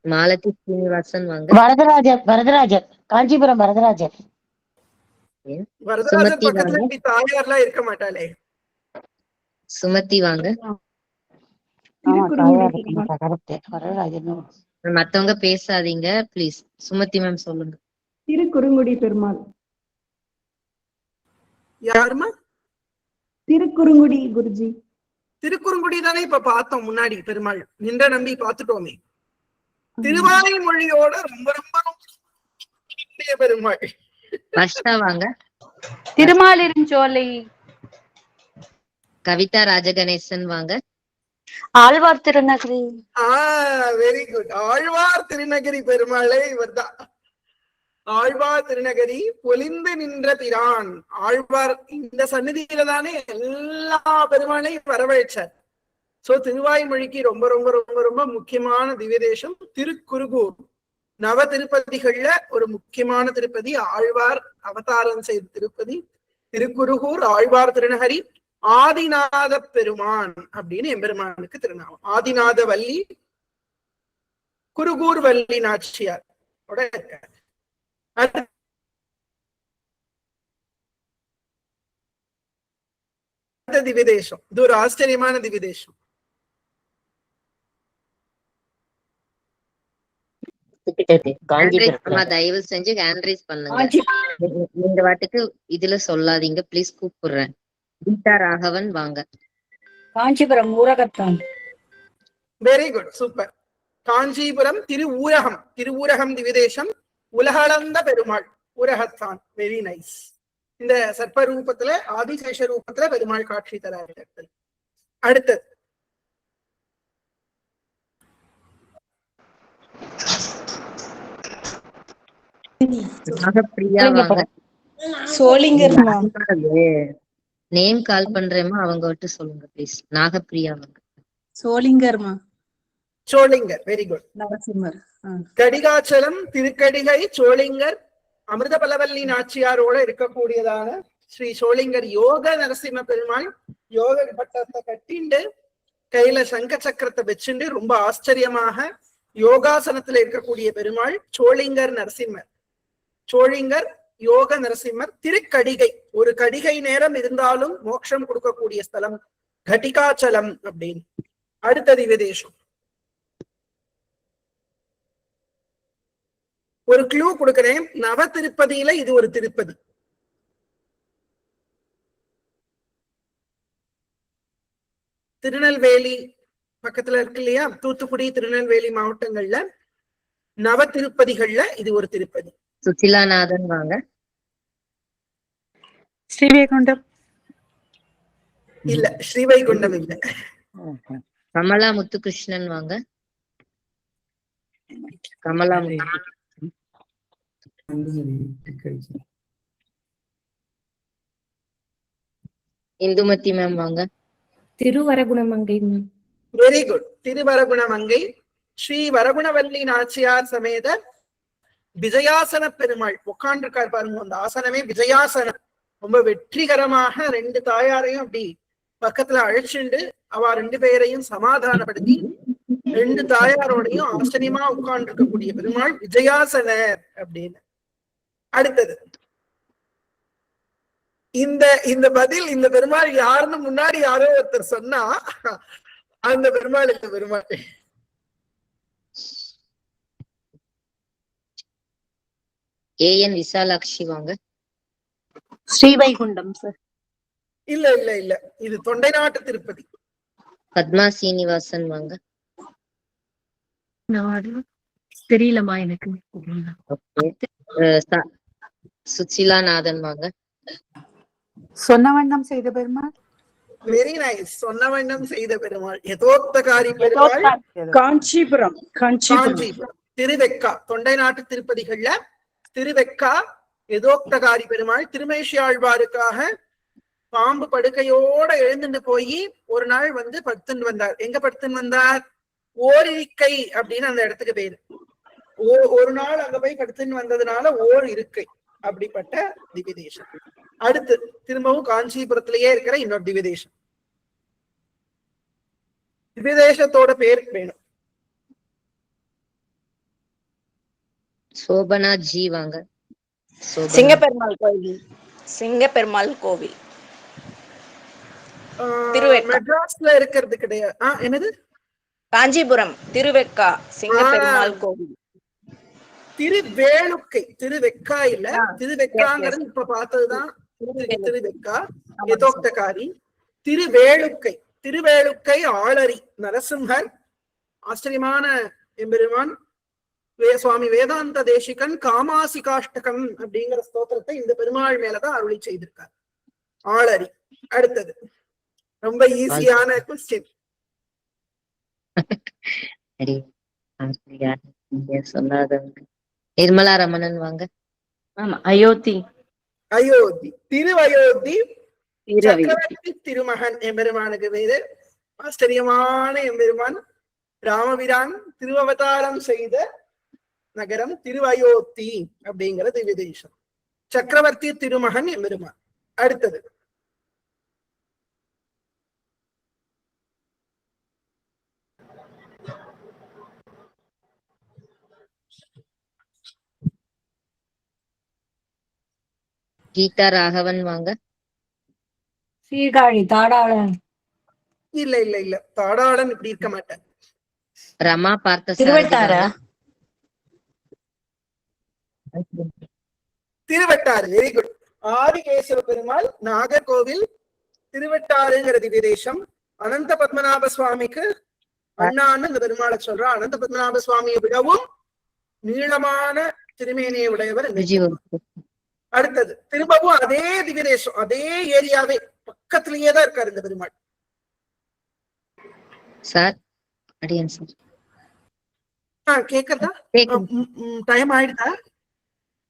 மாலதி ஸ்ரீனிவாசன் வாங்க. வரதராஜர், காஞ்சிபுரம் வரதராஜர். வரதராஜர் பக்கத்துல இப்படி தாயார்லாம் இருக்க மாட்டாளே. சுமதி வாங்க. மத்தவங்க பேசாதீங்க பிளீஸ். சுமதி மேம் சொல்லுங்க. திருக்குறுங்குடி பெருமாள். யாருமா? திருக்குறுங்குடி குருஜி. திருக்குறுங்குடி தானே இப்ப பார்த்தோம் முன்னாடி. பெருமாள் நின்ற நம்பி பார்த்துட்டோமே. திருவாய்மொழியோட ரொம்ப ரொம்ப ரொம்ப பெருமாள். வர்ஷா வாங்க. திருமாலிருஞ்சோலை. கவிதா ராஜகணேசன் வாங்க. ஆழ்வார் திருநகரி. Very good. ஆழ்வார் திருநகரி பெருமாளே இவர்தான். ஆழ்வார் திருநகரி பொலிந்து நின்ற பிரான். ஆழ்வார் இந்த சந்நிதியில தானே எல்லா பெருமாளையும் வரவழைச்சார். சோ திருவாய்மொழிக்கு ரொம்ப ரொம்ப ரொம்ப ரொம்ப முக்கியமான திவ்ய தேசம் திருக்குறுகூர். நவ திருப்பதிகள்ல ஒரு முக்கியமான திருப்பதி, ஆழ்வார் அவதாரம் செய்த திருப்பதி திருக்குறுகூர். ஆழ்வார் திருநகரி. ஆதிநாத பெருமான் அப்படின்னு எம்பெருமானுக்கு திருநாமம். ஆதிநாத வள்ளி, குருகூர் வள்ளி நாச்சியார் இருக்கார். திவ்ய தேசம் இது ஒரு ஆச்சரியமான திவ்ய தேசம். தயவு செஞ்சு ஹேண்ட் ரைஸ் பண்ணுங்க. இந்த வாட்டுக்கு இதுல சொல்லாதீங்க பிளீஸ். கூப்பிடுறேன். கீதா ராகவன் வாங்க. Kanchipuram Oorakathan. Very good, super. Kanchipuram Thiruooragam திவ்ய தேசம். உலகளந்த பெருமாள் ஊரகத்தான். Very nice. இந்த சர்ப்ப ரூபத்துல ஆதிசேஷ ரூபத்துல பெருமாள் காட்சி தரார்கள். அடுத்தது நாகப்பிரியா வாங்க. சோளிங்கர்மா. நேம் கால் பண்றேமா, அவங்க விட்டு சொல்லுங்க பிளீஸ். நாகப்பிரியா வாங்க. சோளிங்கர்மா. சோளிங்கர். Very good. நரசிம்மர். கடிகாச்சலம் திருக்கடிகை சோளிங்கர். அமிர்த பலவல்லி நாச்சியாரோட இருக்கக்கூடியதான ஸ்ரீ சோளிங்கர் யோக நரசிம்ம பெருமாள். யோக பட்டத்தை கட்டிண்டு கையில சங்க சக்கரத்தை வச்சுண்டு ரொம்ப ஆச்சரியமாக யோகாசனத்துல இருக்கக்கூடிய பெருமாள் சோளிங்கர் நரசிம்மர். சோழிங்கர் யோக நரசிம்மர். திருக்கடிகை, ஒரு கடிகை நேரம் இருந்தாலும் மோட்சம் கொடுக்கக்கூடிய ஸ்தலம் கடிகாச்சலம் அப்படின்னு. அடுத்த திவ்ய தேசம் ஒரு க்ளூ கொடுக்கிறேன். நவ திருப்பதியில இது ஒரு திருப்பதி. திருநெல்வேலி பக்கத்துல இருக்கு இல்லையா, தூத்துக்குடி திருநெல்வேலி மாவட்டங்கள்ல நவ திருப்பதிகள்ல இது ஒரு திருப்பதி. சுசிலாநாதன் வாங்க. ஸ்ரீவைகுண்டம். இல்ல, ஸ்ரீவைகுண்டம் இல்ல. கமலா முத்துகிருஷ்ணன் வாங்க. கமலா இந்துமதி மேம் வாங்க. Thiruvaragunamangai ma'am. Very good. Thiruvaragunamangai Sri Varagunavalli Nachiyar சமேத விஜயாசன பெருமாள் உட்கார்ந்துருக்காரு பாருங்க. அந்த ஆசனமே விஜயாசனம். ரொம்ப வெற்றிகரமாக 2 தாயாரையும் அப்படி பக்கத்துல அழைச்சுண்டு அவ 2 பேரையும் சமாதானப்படுத்தி 2 தாயாரோடையும் ஆச்சரியமா உட்கார்ந்து இருக்கக்கூடிய பெருமாள் விஜயாசனர் அப்படின்னு. அடுத்தது இந்த பதில் இந்த பெருமாள் யாருன்னு முன்னாடி யாரோ ஒருத்தர் சொன்னா அந்த பெருமாள் இந்த பெருமாள். ஏஎன் விசாலாட்சி வாங்க. ஸ்ரீவைகுண்டம் சார். இல்ல இல்ல இல்ல, இது தொண்டை நாட்டு திருப்பதி. பத்மா சீனிவாசன் வாங்க. தெரியலமா எனக்கு. சுச்சிலாநாதன் வாங்க. சொன்ன வண்ணம் செய்த பெருமாள். Very nice. சொன்ன வண்ணம் செய்த பெருமாள் யதோக்தகாரி பெருமாள். காஞ்சிபுரம். காஞ்சிபுரம் திருவெக்கா. தொண்டை நாட்டு திருப்பதிகள்ல திருவெக்கா யதோக்தகாரி பெருமாள். திருமேஷி ஆழ்வாருக்காக பாம்பு படுக்கையோட எழுந்துட்டு போய் ஒரு நாள் வந்து படுத்துன்னு வந்தார். எங்க படுத்துன்னு வந்தார்? ஓரிருக்கை அப்படின்னு அந்த இடத்துக்கு பேரு. ஒரு நாள் அங்க போய் படுத்துன்னு வந்ததுனால ஓர் இருக்கை. அப்படிப்பட்ட திவ்யதேசம். அடுத்து திரும்பவும் காஞ்சிபுரத்திலேயே இருக்கிற இன்னொரு திவ்யதேசம். திவ்யதேசத்தோட பேர் வேணும். சோபனா ஜி வாங்க. சிங்கப்பெருமாள் கோவில். சிங்கப்பெருமாள் கோவில் மெட்ராஸ்ல இருக்கிறது கிடையாது. என்னது? காஞ்சிபுரம் திருவெக்கா சிங்கப்பெருமாள் கோவில். திருவேளுக்கை. திருவெக்கா இல்ல, திருவெக்காங்கிறது இப்ப பார்த்ததுதான் திருவெக்கா யதோக்தகாரி. திருவேளுக்கை. திருவேளுக்கை ஆளரி நரசிம்ஹர். ஆச்சரியமான எம்பெருமான். சுவாமி வேதாந்த தேசிகன் காமாசிகாஷ்டகம் அப்படிங்கிற ஸ்தோத்திரத்தை இந்த பெருமாள் மேலதான் அருளி செய்திருக்கார். ஆளரி. அடுத்தது ரொம்ப ஈஸியான கொஸ்டின். சொல்லாதவங்க. நிர்மலா ரமணன் வாங்க. ஆமா, அயோத்தி. அயோத்தி. திருவயோத்தி சக்கரவர்த்தி திருமகன் எம்பெருமானுக்கு பேரு. ஆச்சரியமான எம்பெருமான். ராமபிரான் திருவவதாரம் செய்த நகரம் திருவயோத்தி அப்படிங்கிற திவ்யதேசம். சக்கரவர்த்தி திருமகன் எம்பெருமான். அடுத்தது கீதா ராகவன் வாங்க. சீர்காழி தாடாளன். இல்ல இல்ல இல்ல, தாடாளன் இப்படி இருக்க மாட்டேன். ரமா பார்த்த திருவட்டாரா? திருவட்டாறு. Very good. ஆதிகேசவ பெருமாள் நாகர்கோவில் திருவட்டாறுங்கிற திவ்யதேசம். அனந்த பத்மநாப சுவாமிக்கு அண்ணான்னு இந்த பெருமாளை சொல்றா. அனந்த பத்மநாப சுவாமியை விடவும் நீளமான திருமேனியை உடையவர். அடுத்தது திரும்பவும் அதே திவ்யதேசம், அதே ஏரியாவே பக்கத்திலேயே தான் இருக்காரு இந்த பெருமாள். சார் அடியன் சார் கேக்குறதா? டைம் ஆயிடுதா?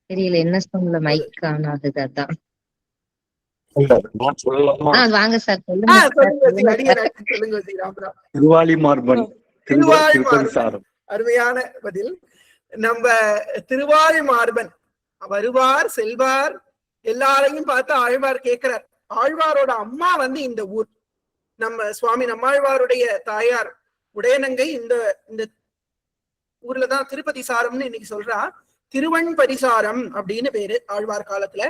தெரியல, என்ன சொல்ல மைக் ஆனாது. அதான் வாங்க சார். அருமையான பதில். நம்ம திருவாரி மார்பன் வருவார் செல்வார் எல்லாரையும் பார்த்து ஆழ்வார் கேட்கிறார். ஆழ்வாரோட அம்மா வந்து இந்த ஊர். நம்ம சுவாமி நம்மாழ்வாருடைய தாயார் உடையநங்கை இந்த இந்த ஊர்லதான் திருப்பதி சாரம்னு இன்னைக்கு சொல்றா. திருவண் பரிசாரம் அப்படின்னு பேரு ஆழ்வார் காலத்துல.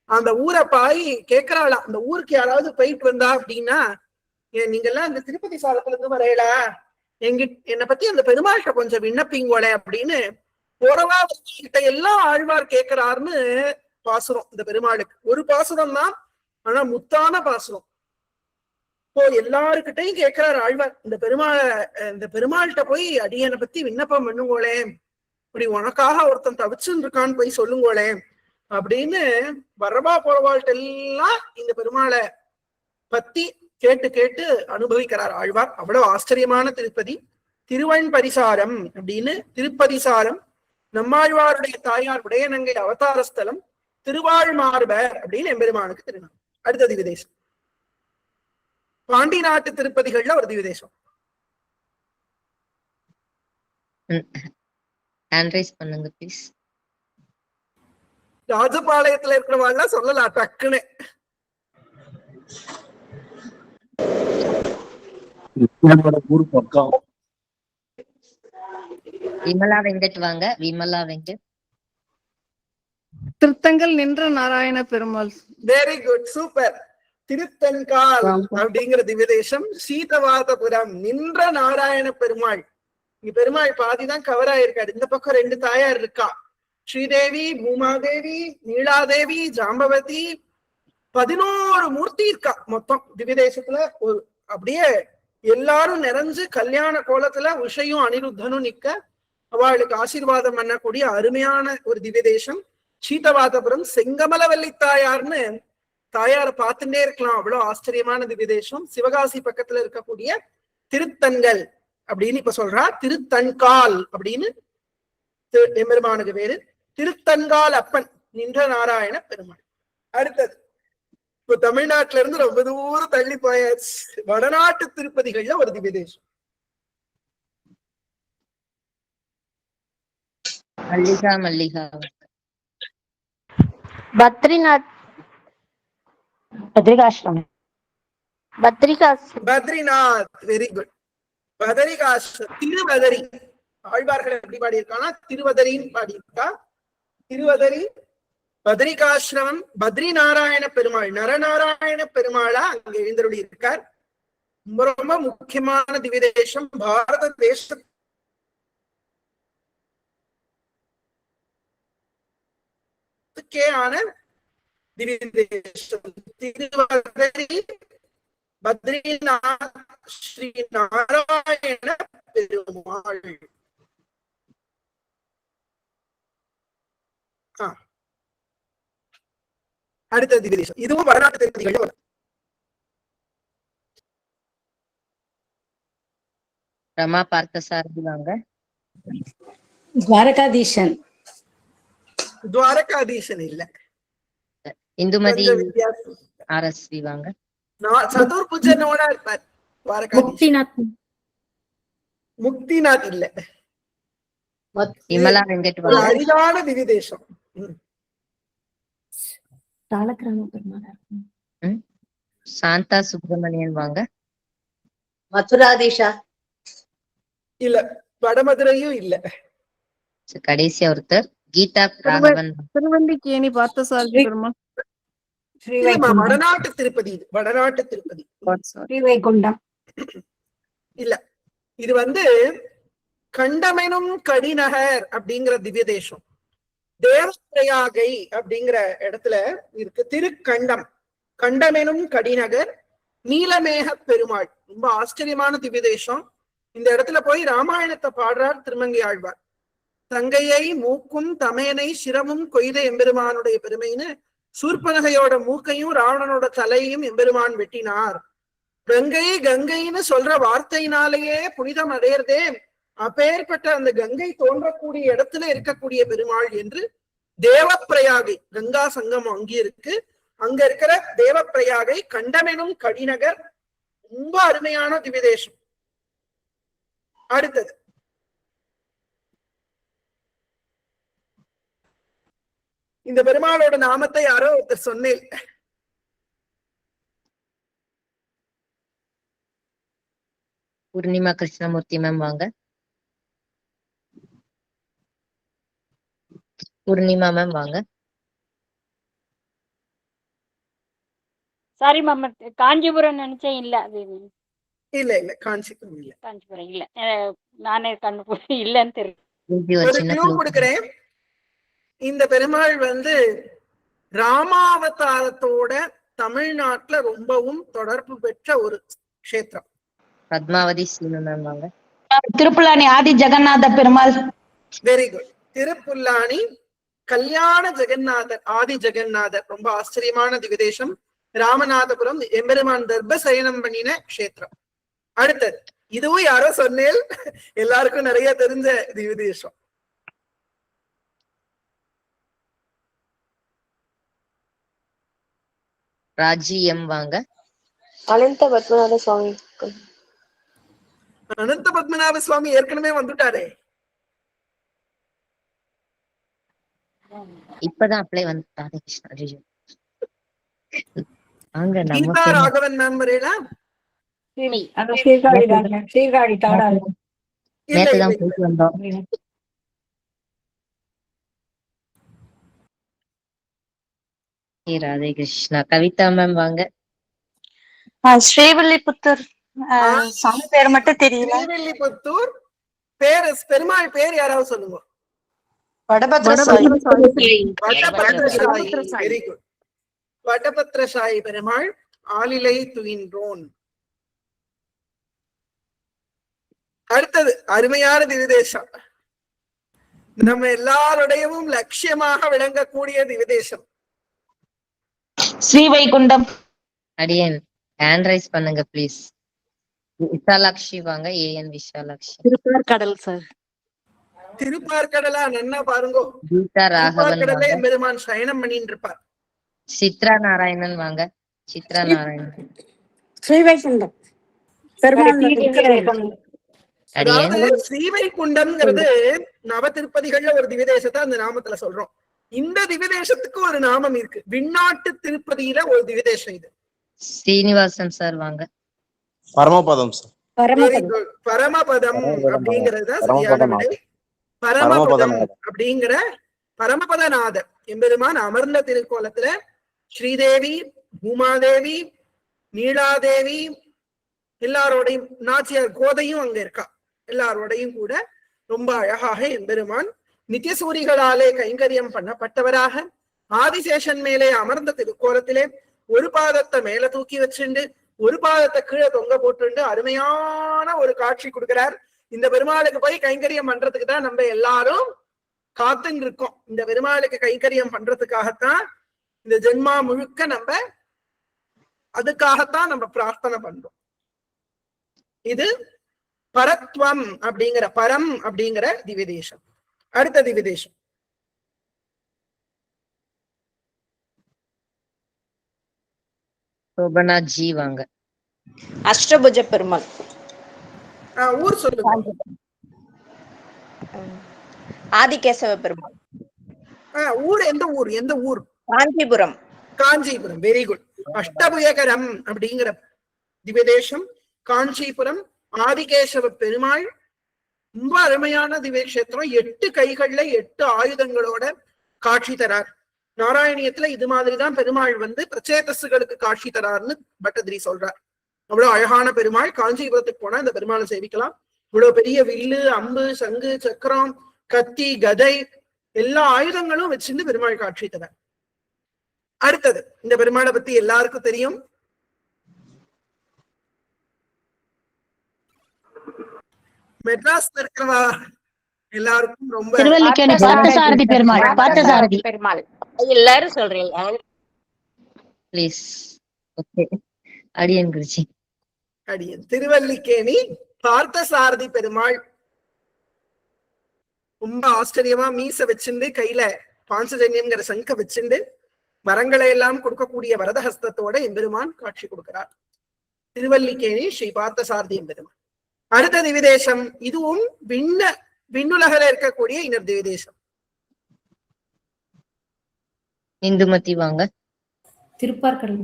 அந்த ஊரை பாய் கேட்கிறாளாம், அந்த ஊருக்கு யாராவது போயிட்டு வந்தா அப்படின்னா, நீங்க எல்லாம் இந்த திருப்பதி சாரத்துல இருந்து வரையல, என்னை பத்தி அந்த பெருமாள்கிட்ட கொஞ்சம் விண்ணப்பிங்கோல அப்படின்னு போறவா கிட்ட எல்லாம் ஆழ்வார் கேட்கிறாருன்னு பாசுரம். இந்த பெருமாளுக்கு ஒரு பாசுரம் தான், ஆனா முத்தான பாசுரம். இப்போ எல்லாருக்கிட்டையும் கேட்கிறார் ஆழ்வார், இந்த பெருமாள்கிட்ட போய் அடியனை பத்தி விண்ணப்பம் பண்ணுங்கோளே, இப்படி உனக்காக ஒருத்தன் தவிச்சுன்னு இருக்கான்னு போய் சொல்லுங்கோளே அப்படின்னு வரவா போறவாள்கிட்ட எல்லாம் இந்த பெருமாளை பத்தி கேட்டு கேட்டு அனுபவிக்கிறார் ஆழ்வார். அவ்வளவு ஆச்சரியமான திருப்பதி. திருவண் பரிசாரம் அப்படின்னு திருப்பதிசாரம். நம்மாழ்வாருடைய தாயார் உடையநங்கை அவதார ஸ்தலம் திருவாழ்மார்பர் அப்படின்னு எம்பெருமானுக்கு திருநாள். அடுத்தது விதேசம் பாண்டி நாட்டு திருப்பதிகள்ல ஒரு திவ்ய தேசம். ஹேண்ட் ரைஸ் பண்ணுங்க ப்ளீஸ். ராஜபாளையத்துல இருக்கிறவாள்லாம் சொல்லலாம் டக்குன்னு. விமலா வெங்கட் வாங்க. விமலா வெங்கட். திருத்தங்கள் நின்ற Narayana Perumal. Very good, super. Thiruthangal அப்படிங்கிற திவ்யதேசம். சீதவாதபுரம் நின்ற நாராயண பெருமாள். இங்க பெருமாள் பாதிதான் கவர் ஆயிருக்காரு. இந்த பக்கம் 2 தாயார் இருக்கா, ஸ்ரீதேவி, பூமாதேவி, நீலாதேவி, ஜாம்பவதி. 11 மூர்த்தி இருக்கா மொத்தம் திவ்யதேசத்துல. ஒரு அப்படியே எல்லாரும் நிறைஞ்சு கல்யாண கோலத்துல உஷையும் அனிருத்தனும் நிக்க அவளுக்கு ஆசீர்வாதம் பண்ணக்கூடிய அருமையான ஒரு திவ்யதேசம் சீதவாதபுரம். செங்கமலவல்லி தாயார்னு தாயாரை பார்த்துட்டே இருக்கலாம், அவ்வளவு ஆச்சரியமான திவ்யதேசம். சிவகாசி பக்கத்துல இருக்கக்கூடிய திருத்தன்கள் அப்படின்னு இப்ப சொல்றா. திருத்தன்கால் அப்படின்னு எம்பெருமானுக்கு பேரு. திருத்தன்கால் அப்பன் நின்ற நாராயண பெருமாள். அடுத்தது இப்ப தமிழ்நாட்டுல இருந்து ரொம்ப தூரம் தள்ளி போயாச்சு. வடநாட்டு திருப்பதிகள்ல ஒரு திவ்யதேசம். மல்லிகா. மல்லிகா. பத்ரிநாத். பத்ரிகாசிரமம். பத்ரிநாத். Very good. பதரிகாசிரம். திருவதரி. ஆழ்வார்கள் எப்படி பாடியிருக்கானா திருவதரின்னு பாடியிருக்கா. திருவதரி, பத்ரிகாசிரமம். பத்ரி நாராயண பெருமாள் நரநாராயண பெருமாளா அங்க எழுந்தருளி இருக்கார். ரொம்ப ரொம்ப முக்கியமான திவ்யதேசம். பாரத தேசத்துக்கே ஆன திவ்யதேசம். திருவதரி, பத்ரிநாத், ஸ்ரீ நாராயண பெருமாள். அடுத்த திவ்யதேசம் இதுவும் வடநாட்டு திருப்பதிகள். ரமா பார்த்தசாரதி வாங்க. துவாரகாதீசன். துவாரகாதீசன் இல்ல. இந்துமதி வித்தியாசம். RSV வாங்க. சதுர்புஜனோட இருப்பார். முக்திநாத். முக்திநாத் இல்ல. விமலா வெங்கட் வாங்க. அரிதான திவ்யதேசம். தாளக்கிராம பெருமாள். சாந்தா சுப்பிரமணியன் வாங்க. மதுராதீஷா இல்ல. வடமதுரையும் இல்ல. கடைசியா ஒருத்தர் கீதா ராகவன். திருவண்டிக்கேணி பார்த்தசாரதி பெருமாள். வடநாட்டு திருப்பதி. வடநாட்டு திருப்பதி. ஸ்ரீவைகுண்டம். இல்ல, இது கண்டமெனும் கடிநகர் அப்படிங்கிற திவ்யதேசம். தேவப்பிரயாகை அப்படிங்கிற இடத்துல இருக்கு. திருக்கண்டம். கண்டமெனும் கடிநகர். நீலமேக பெருமாள். ரொம்ப ஆச்சரியமான திவ்யதேசம். இந்த இடத்துல போய் ராமாயணத்தை பாடுறார் திருமங்கை ஆழ்வார். தங்கையை மூக்கும் தமையனை சிரமும் கொய்த எம்பெருமானுடைய பெருமைன்னு சூர்பனகையோட மூக்கையும் ராவணனோட தலையையும் எம்பெருமான் வெட்டினார். கங்கை கங்கைன்னு சொல்ற வார்த்தையினாலேயே புனிதம் அடையறதே. அப்பேற்பட்ட அந்த கங்கை தோன்றக்கூடிய இடத்துல இருக்கக்கூடிய பெருமாள் என்று தேவப்பிரயாகை. கங்கா சங்கமம் அங்கே இருக்கு. அங்க இருக்கிற தேவப்பிரயாகை கண்டமெனும் கடிநகர். ரொம்ப அருமையான திவ்யதேசம். அடுத்தது இந்த பெருமாளோட நாமத்தை யாரோ ஒருத்தர் சொன்னேன். பூர்ணிமா கிருஷ்ணமூர்த்தி மேம் வாங்க. பூர்ணிமா மேம் வாங்க. சாரி மேம், காஞ்சிபுரம் நினைச்சேன். இல்ல அது இல்ல இல்ல காஞ்சிபுரம் இல்ல. காஞ்சிபுரம் இல்ல. நானே கண்டுபிடி இல்லன்னு தெரியும். ஒரு க்ளூ கொடுக்கிறேன். இந்த பெருமாள் ராமாவதாரத்தோட தமிழ்நாட்டுல ரொம்பவும் தொடர்பு பெற்ற ஒரு கஷேத்திரம். பத்மாவதி சீனு மேம் வாங்க. திருப்புல்லானி ஆதி ஜெகநாத பெருமாள். Very good. திருப்புல்லானி கல்யாண ஜெகநாதர், ஆதி ஜெகநாதர். ரொம்ப ஆச்சரியமான திவ்யதேசம். ராமநாதபுரம் எம்பெருமான் தர்ப சயனம் பண்ணின கஷேத்திரம். அடுத்தது இதுவும் யாரோ சொன்னேன், எல்லாருக்கும் நிறைய தெரிஞ்ச திவ்யதேசம். ராஜி எம் வாங்க. அனந்த பத்மநாத சுவாமி. அனந்த பத்மநாப சுவாமி ஏற்கனவே வந்துட்டாரே. இப்பதான் அப்ளை வந்து அங்க கீதா நம்ம ராகவன் மேம் வரேடா. நேத்துதான் போயிட்டு வந்தோம். ராதே கிருஷ்ணா. கவிதா மேம் வாங்க. ஸ்ரீவில்லிபுத்தூர் சாமி பேர் மட்டும் தெரியல. ஸ்ரீவில்லிபுத்தூர் பேரு பெருமாள் பேர் யாராவது சொல்லுங்க. வடபத்ரசாயி. Very good. வடபத்ரசாயி பெருமாள் ஆலிலை துயின்றோன். அடுத்தது அருமையான திவிதேசம், நம்ம எல்லாருடையவும் லட்சியமாக விளங்கக்கூடிய திவிதேசம். ஸ்ரீவைகுண்டம். அடியன் ஹேண்ட் ரைஸ் பண்ணுங்க ப்ளீஸ். விஷாலாட்சி வாங்க. ஏஎன் விஷாலாட்சி. Thiruparkadal sir. திருப்பார்கடலா? நன்னா பாருங்க. கீதா ராகவன் திருப்பார்கடலே வாங்க. பெருமான் சயனம் பண்ணிட்டு இருப்பார். சித்ரா நாராயணன் வாங்க. சித்ரா நாராயணன். ஸ்ரீவைகுண்டம் அடியன் அதாவது ஸ்ரீவைகுண்டம்ங்கிறது நவ திருப்பதிகள்ல ஒரு திவிதேசத்தை அந்த நாமத்துல சொல்றோம். இந்த திவிதேசத்துக்கு ஒரு நாமம் இருக்கு. விண்ணாட்டு திருப்பதியில ஒரு திவிதேசம் இது. ஸ்ரீனிவாசன் சார் வாங்க. பரமபதம் சார். பரமபதம் அப்படிங்கறது சரியான விடை. பரமபதம் அப்படிங்கிற பரமபதநாதர் எம்பெருமான் அமர்ந்த திருக்கோலத்துல ஸ்ரீதேவி, பூமாதேவி, நீலாதேவி எல்லாரோடையும், நாச்சியார் கோதையும் அங்க இருக்கா, எல்லாரோடையும் கூட ரொம்ப அழகாக எம்பெருமான் நித்தியசூரிகளாலே கைங்கரியம் பண்ணப்பட்டவராக ஆதிசேஷன் மேலே அமர்ந்த திருக்கோலத்திலே ஒரு பாதத்தை மேல தூக்கி வச்சுண்டு ஒரு பாதத்தை கீழே தொங்க போட்டு அருமையான ஒரு காட்சி கொடுக்கிறார். இந்த பெருமாளுக்கு போய் கைங்கரியம் பண்றதுக்கு தான் நம்ம எல்லாரும் காத்துன்னு இருக்கோம். இந்த பெருமாளுக்கு கைங்கரியம் பண்றதுக்காகத்தான் இந்த ஜென்மா முழுக்க நம்ம அதுக்காகத்தான் நம்ம பிரார்த்தனை பண்றோம். இது பரத்வம் அப்படிங்கிற பரம் அப்படிங்கிற திவிதேசம். அடுத்த திவிதேசம் சோபனா ஜி வாங்க. அஷ்டபுஜ பெருமாள். ஊர் சொல்லுங்க. ஆதிகேசவ பெருமாள். ஊர் எந்த ஊர்? எந்த ஊர்? காஞ்சிபுரம். காஞ்சிபுரம். Very good. அஷ்டபுயகரம் அப்படிங்கிற திவ்யதேசம் காஞ்சிபுரம். ஆதிகேசவ பெருமாள் ரொம்ப அருமையான திவ்யக்ஷேத்திரம். 8 கைகள்ல 8 ஆயுதங்களோட காட்சி தரார். நாராயணியத்துல இது மாதிரிதான் பெருமாள் வந்து பிரச்சேதசுகளுக்கு காட்சி தரார்னு பட்டதிரி சொல்றார். அவ்வளவு அழகான பெருமாள். காஞ்சிபுரத்துக்கு போனா இந்த பெருமாளை சேவிக்கலாம். இவ்வளவு பெரிய வில்லு, அம்பு, சங்கு, சக்கரம், கத்தி, கதை எல்லா ஆயுதங்களும் வச்சிருந்து பெருமாள் காட்சி தரார். அடுத்தது இந்த பெருமாளை பத்தி எல்லாருக்கும் தெரியும். மெட்ராஸ்ல இருக்கிறவா எல்லாருக்கும் ரொம்ப பார்த்தசாரதி பெருமாள். பார்த்தசாரதி பெருமாள் எல்லாரும் சொல்றீங்க. ப்ளீஸ். ஓகே. அடியன் குருஜி. அடியன் திருவல்லிக்கேணி பார்த்தசாரதி பெருமாள். ரொம்ப ஆச்சரியமா மீச வச்சிருந்து கையில பாஞ்சஜன்யம்ங்கிற சங்க வச்சிருந்து வரங்களை எல்லாம் கொடுக்கக்கூடிய வரதஹஸ்தத்தோட எம்பெருமான் காட்சி கொடுக்கிறார். திருவல்லிக்கேணி ஸ்ரீ பார்த்தசாரதி எம்பெருமான். அடுத்த திவிதேசம், இதுவும் விண்ணுலகில இருக்கக்கூடிய இன்னொரு திவிதேசம். இந்துமதி வாங்க. திருப்பார்கடல்.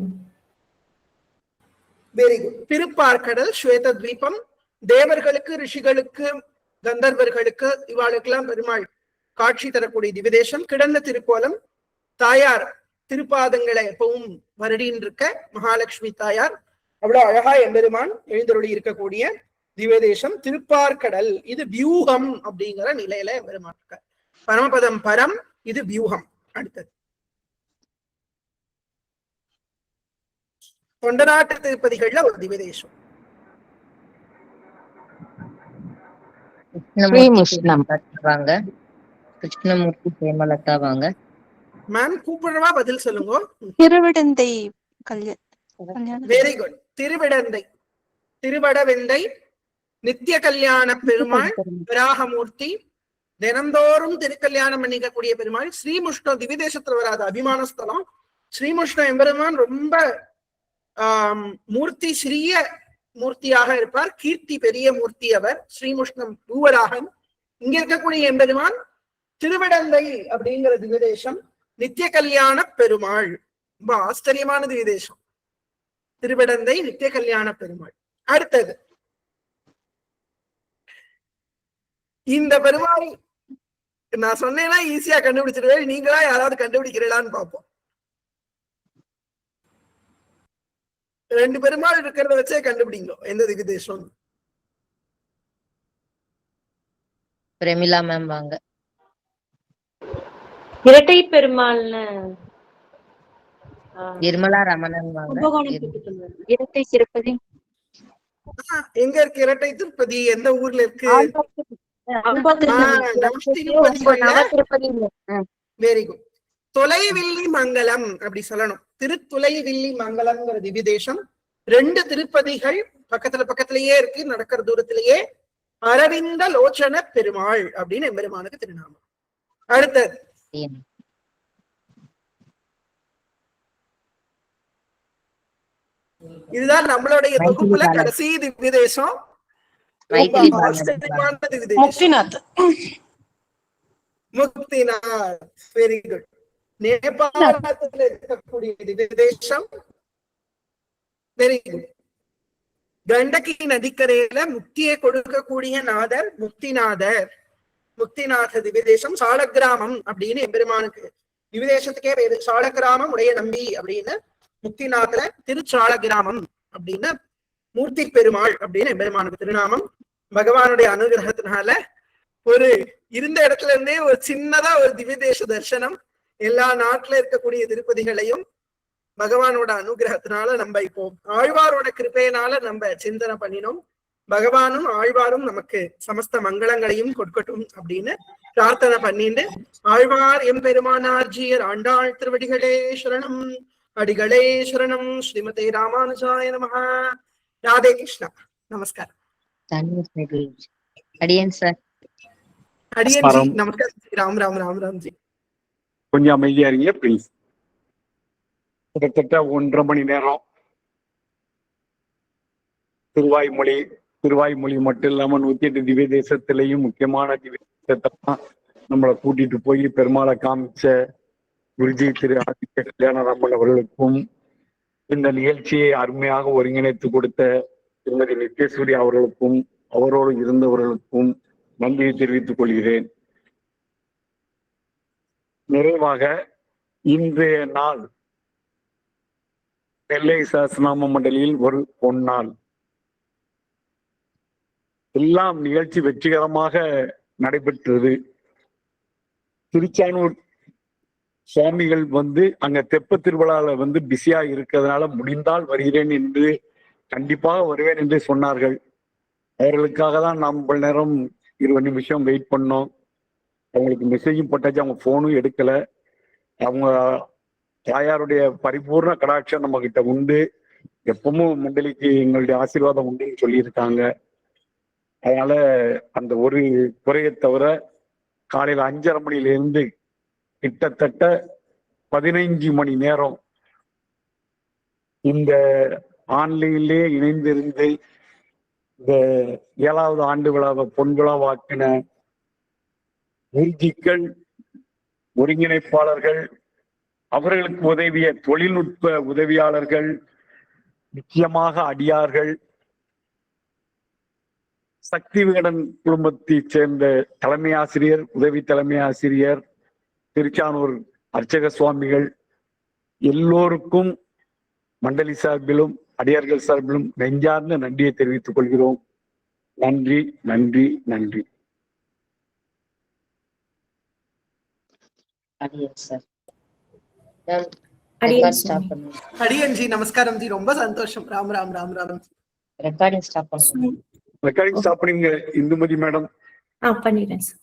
Very good. திருப்பார்கடல் ஸ்வேத தீபம். தேவர்களுக்கு, ரிஷிகளுக்கு, கந்தர்வர்களுக்கு இவாளுக்கெல்லாம் பெருமாள் காட்சி தரக்கூடிய திவிதேசம். கிடந்த திருக்கோலம். தாயார் திருப்பாதங்களை எப்பவும் வருடின்னு இருக்க மகாலட்சுமி தாயார். அவ்வளவு அழகா எம்பெருமான் எழுந்தருளி இருக்கக்கூடிய திவ்யதேசம் திருப்பார்கடல். இது வியூகம் அப்படிங்கிற நிலையில எம்பெருமான் இருக்க. பரமபதம் பரம், இது வியூகம். அடுத்தது தொண்டநாட்டு திருப்பதிகள்ல ஒரு திவ்யதேசம். வாங்க. கிருஷ்ணமூர்த்தி பிரேமலதா வாங்க. மேம் கூப்பிடுறவா பதில் சொல்லுங்க. திருவிடந்தை. Very good. திருவிடந்தை, திருவடவெந்தை நித்திய கல்யாண பெருமாள் வராகமூர்த்தி. தினந்தோறும் திருக்கல்யாணம் பண்ணிக்கக்கூடிய பெருமாள். ஸ்ரீமுஷ்ணம் திவிதேசத்துல வராது, அபிமான ஸ்தலம். ஸ்ரீமுஷ்ணம் எம்பெருமான் ரொம்ப மூர்த்தி சிறிய மூர்த்தியாக இருப்பார், கீர்த்தி பெரிய மூர்த்தி அவர், ஸ்ரீமுஷ்ணம் பூவராகன். இங்க இருக்கக்கூடிய எம்பெருமான் திருவிடந்தை அப்படிங்கிற திவ்யதேசம், நித்திய கல்யாண பெருமாள். ரொம்ப ஆச்சரியமான திவ்யதேசம் திருவிடந்தை நித்திய கல்யாண பெருமாள். அடுத்தது இந்த பெருமாள் நான் சொன்னேன்னா ஈஸியா கண்டுபிடிச்சிருவேன், நீங்களா யாராவது கண்டுபிடிக்கிறீங்களான்னு பார்ப்போம். 2 பெருமாள் இருக்கிறத வச்சே கண்டுபிடிங்க எந்த திவ்யதேசம். பிரமிளா மேம் வாங்க. இரட்டை பெருமாள்னு நிர்மலா ரமணன் வாங்க. இரட்டை திருப்பதி எங்க இருக்கு இரட்டை திருப்பதி? எந்த ஊர்ல இருக்கு? Very good. தொலைவில்லி மங்கலம் அப்படி சொல்லணும். திருத்துலைவில்லி மங்கலம்ங்கிற திவ்யதேசம். 2 திருப்பதிகள் பக்கத்திலேயே இருக்கு, நடக்கிற தூரத்திலேயே. அரவிந்த லோச்சன பெருமாள் அப்படின்னு எம்பெருமானுக்கு திருநாமம். அடுத்தது இதுதான் நம்மளுடைய தொகுப்புல கடைசி திவ்யதேசம். முக்திநாத். Muktinath, very good. நேபாளத்தில் இருக்கக்கூடிய திவ்யதேசம். Very good. கண்டகி நதிக்கரையில முக்தியை கொடுக்கக்கூடிய நாதர் முக்திநாதர். முக்திநாத திவ்யதேசம். சாலக்கிராமம் அப்படின்னு எம்பெருமானுக்கு திவ்யதேசத்துக்கே பேரு. சாலக்கிராமம் உடைய நம்பி அப்படின்னு முக்திநாதர திருச்சால கிராமம் அப்படின்னு மூர்த்தி பெருமாள் அப்படின்னு எம்பெருமானுக்கு திருநாமம். பகவானுடைய அனுகிரகத்தினால ஒரு இருந்த இடத்துல இருந்தே ஒரு சின்னதா ஒரு திவ்யதேச தரிசனம். எல்லா நாட்டுல இருக்கக்கூடிய திருப்பதிகளையும் பகவானோட அனுகிரகத்தினால நம்ம இப்போ ஆழ்வாரோட கிருபையினால நம்ம சிந்தனை பண்ணினோம். பகவானும் ஆழ்வாரும் நமக்கு சமஸ்த மங்களங்களையும் கொடுக்கட்டும் அப்படின்னு பிரார்த்தனை பண்ணிட்டு, ஆழ்வார் எம்பெருமானார் ஜீயர் ஆண்டாள் திருவடிகளே சரணம், அடிகளே சரணம். ஸ்ரீமதே ராமானுஜாய நமஹ. ராதே கிருஷ்ணா. நமஸ்காரம். அடியன் சார். அடியன் ஜி நமஸ்காரம். ராம் ராம் ராம் ராம் ஜி. கொஞ்சம் அமைதியா இருங்க ப்ளீஸ். கிட்டத்தட்ட 1.5 மணி நேரம் திருவாய்மொழி மட்டும் இல்லாம 108 திவ்ய தேசத்திலையும் முக்கியமான திவ்ய தேசத்தை நம்மளை கூட்டிட்டு போய் பெருமாளை காமிச்ச குருஜி திரு ஆதித்ய கல்யாணராமன் அவர்களுக்கும், இந்த நிகழ்ச்சியை அருமையாக ஒருங்கிணைத்து கொடுத்த திருமதி நித்யசூரி அவர்களுக்கும், அவரோடு இருந்தவர்களுக்கும் நன்றியை தெரிவித்துக் கொள்கிறேன். நிறைவாக இன்றைய நாள் நெல்லை சஹஸ்ரநாம மண்டலியில் ஒரு பொன்னாள். எல்லாம் நிகழ்ச்சி வெற்றிகரமாக நடைபெற்றது. திருச்சானூர் சுவாமிகள் அங்க தெப்ப திருவிழால பிஸியா இருக்கிறதுனால முடிந்தால் வருகிறேன் என்று, கண்டிப்பாக வருவேன் என்று சொன்னார்கள். அவர்களுக்காக தான் நாம் இவ்வளவு நேரம் 20 நிமிஷம் வெயிட் பண்ணோம். அவங்களுக்கு மெசேஜும் போட்டாச்சு, அவங்க போனும் எடுக்கல. அவங்க தாயாருடைய பரிபூர்ண கடாட்சம் நம்ம கிட்ட உண்டு, எப்பவும் மண்டலிக்கு எங்களுடைய ஆசீர்வாதம் உண்டுன்னு சொல்லியிருக்காங்க. அதனால அந்த ஒரு குறையை தவிர காலையில 5:30 மணியிலிருந்து கிட்டத்தட்ட 15 மணி நேரம் இந்த ஆன்லைன்லயே இணைந்திருந்து இந்த 7வது ஆண்டு விழாவை பொன்விழாவாக்கின குருஜிக்கள், ஒருங்கிணைப்பாளர்கள், அவர்களுக்கு உதவிய தொழில்நுட்ப உதவியாளர்கள், முக்கியமாக அடியார்கள், சக்தி விகடன் குடும்பத்தைச் சேர்ந்த தலைமை ஆசிரியர், உதவி தலைமை ஆசிரியர், திருச்சானூர் அர்ச்சக சுவாமிகள், எல்லோருக்கும் மண்டலி சார்பிலும் அடியார்கள் சார்பிலும் நெஞ்சார்ந்த நன்றியை தெரிவித்துக் கொள்கிறோம். நன்றி, நன்றி, நன்றி. அடியன் ஜி நமஸ்காரம் ஜி. ரொம்ப சந்தோஷம். ராம் ராம் ராம் ராம். ரெக்கார்டிங் ஸ்டாப் பண்ணுங்க. ரெக்கார்டிங் ஸ்டாப் பண்ணுங்க இந்துமதி மேடம். பண்ணிடுறேன் சார்.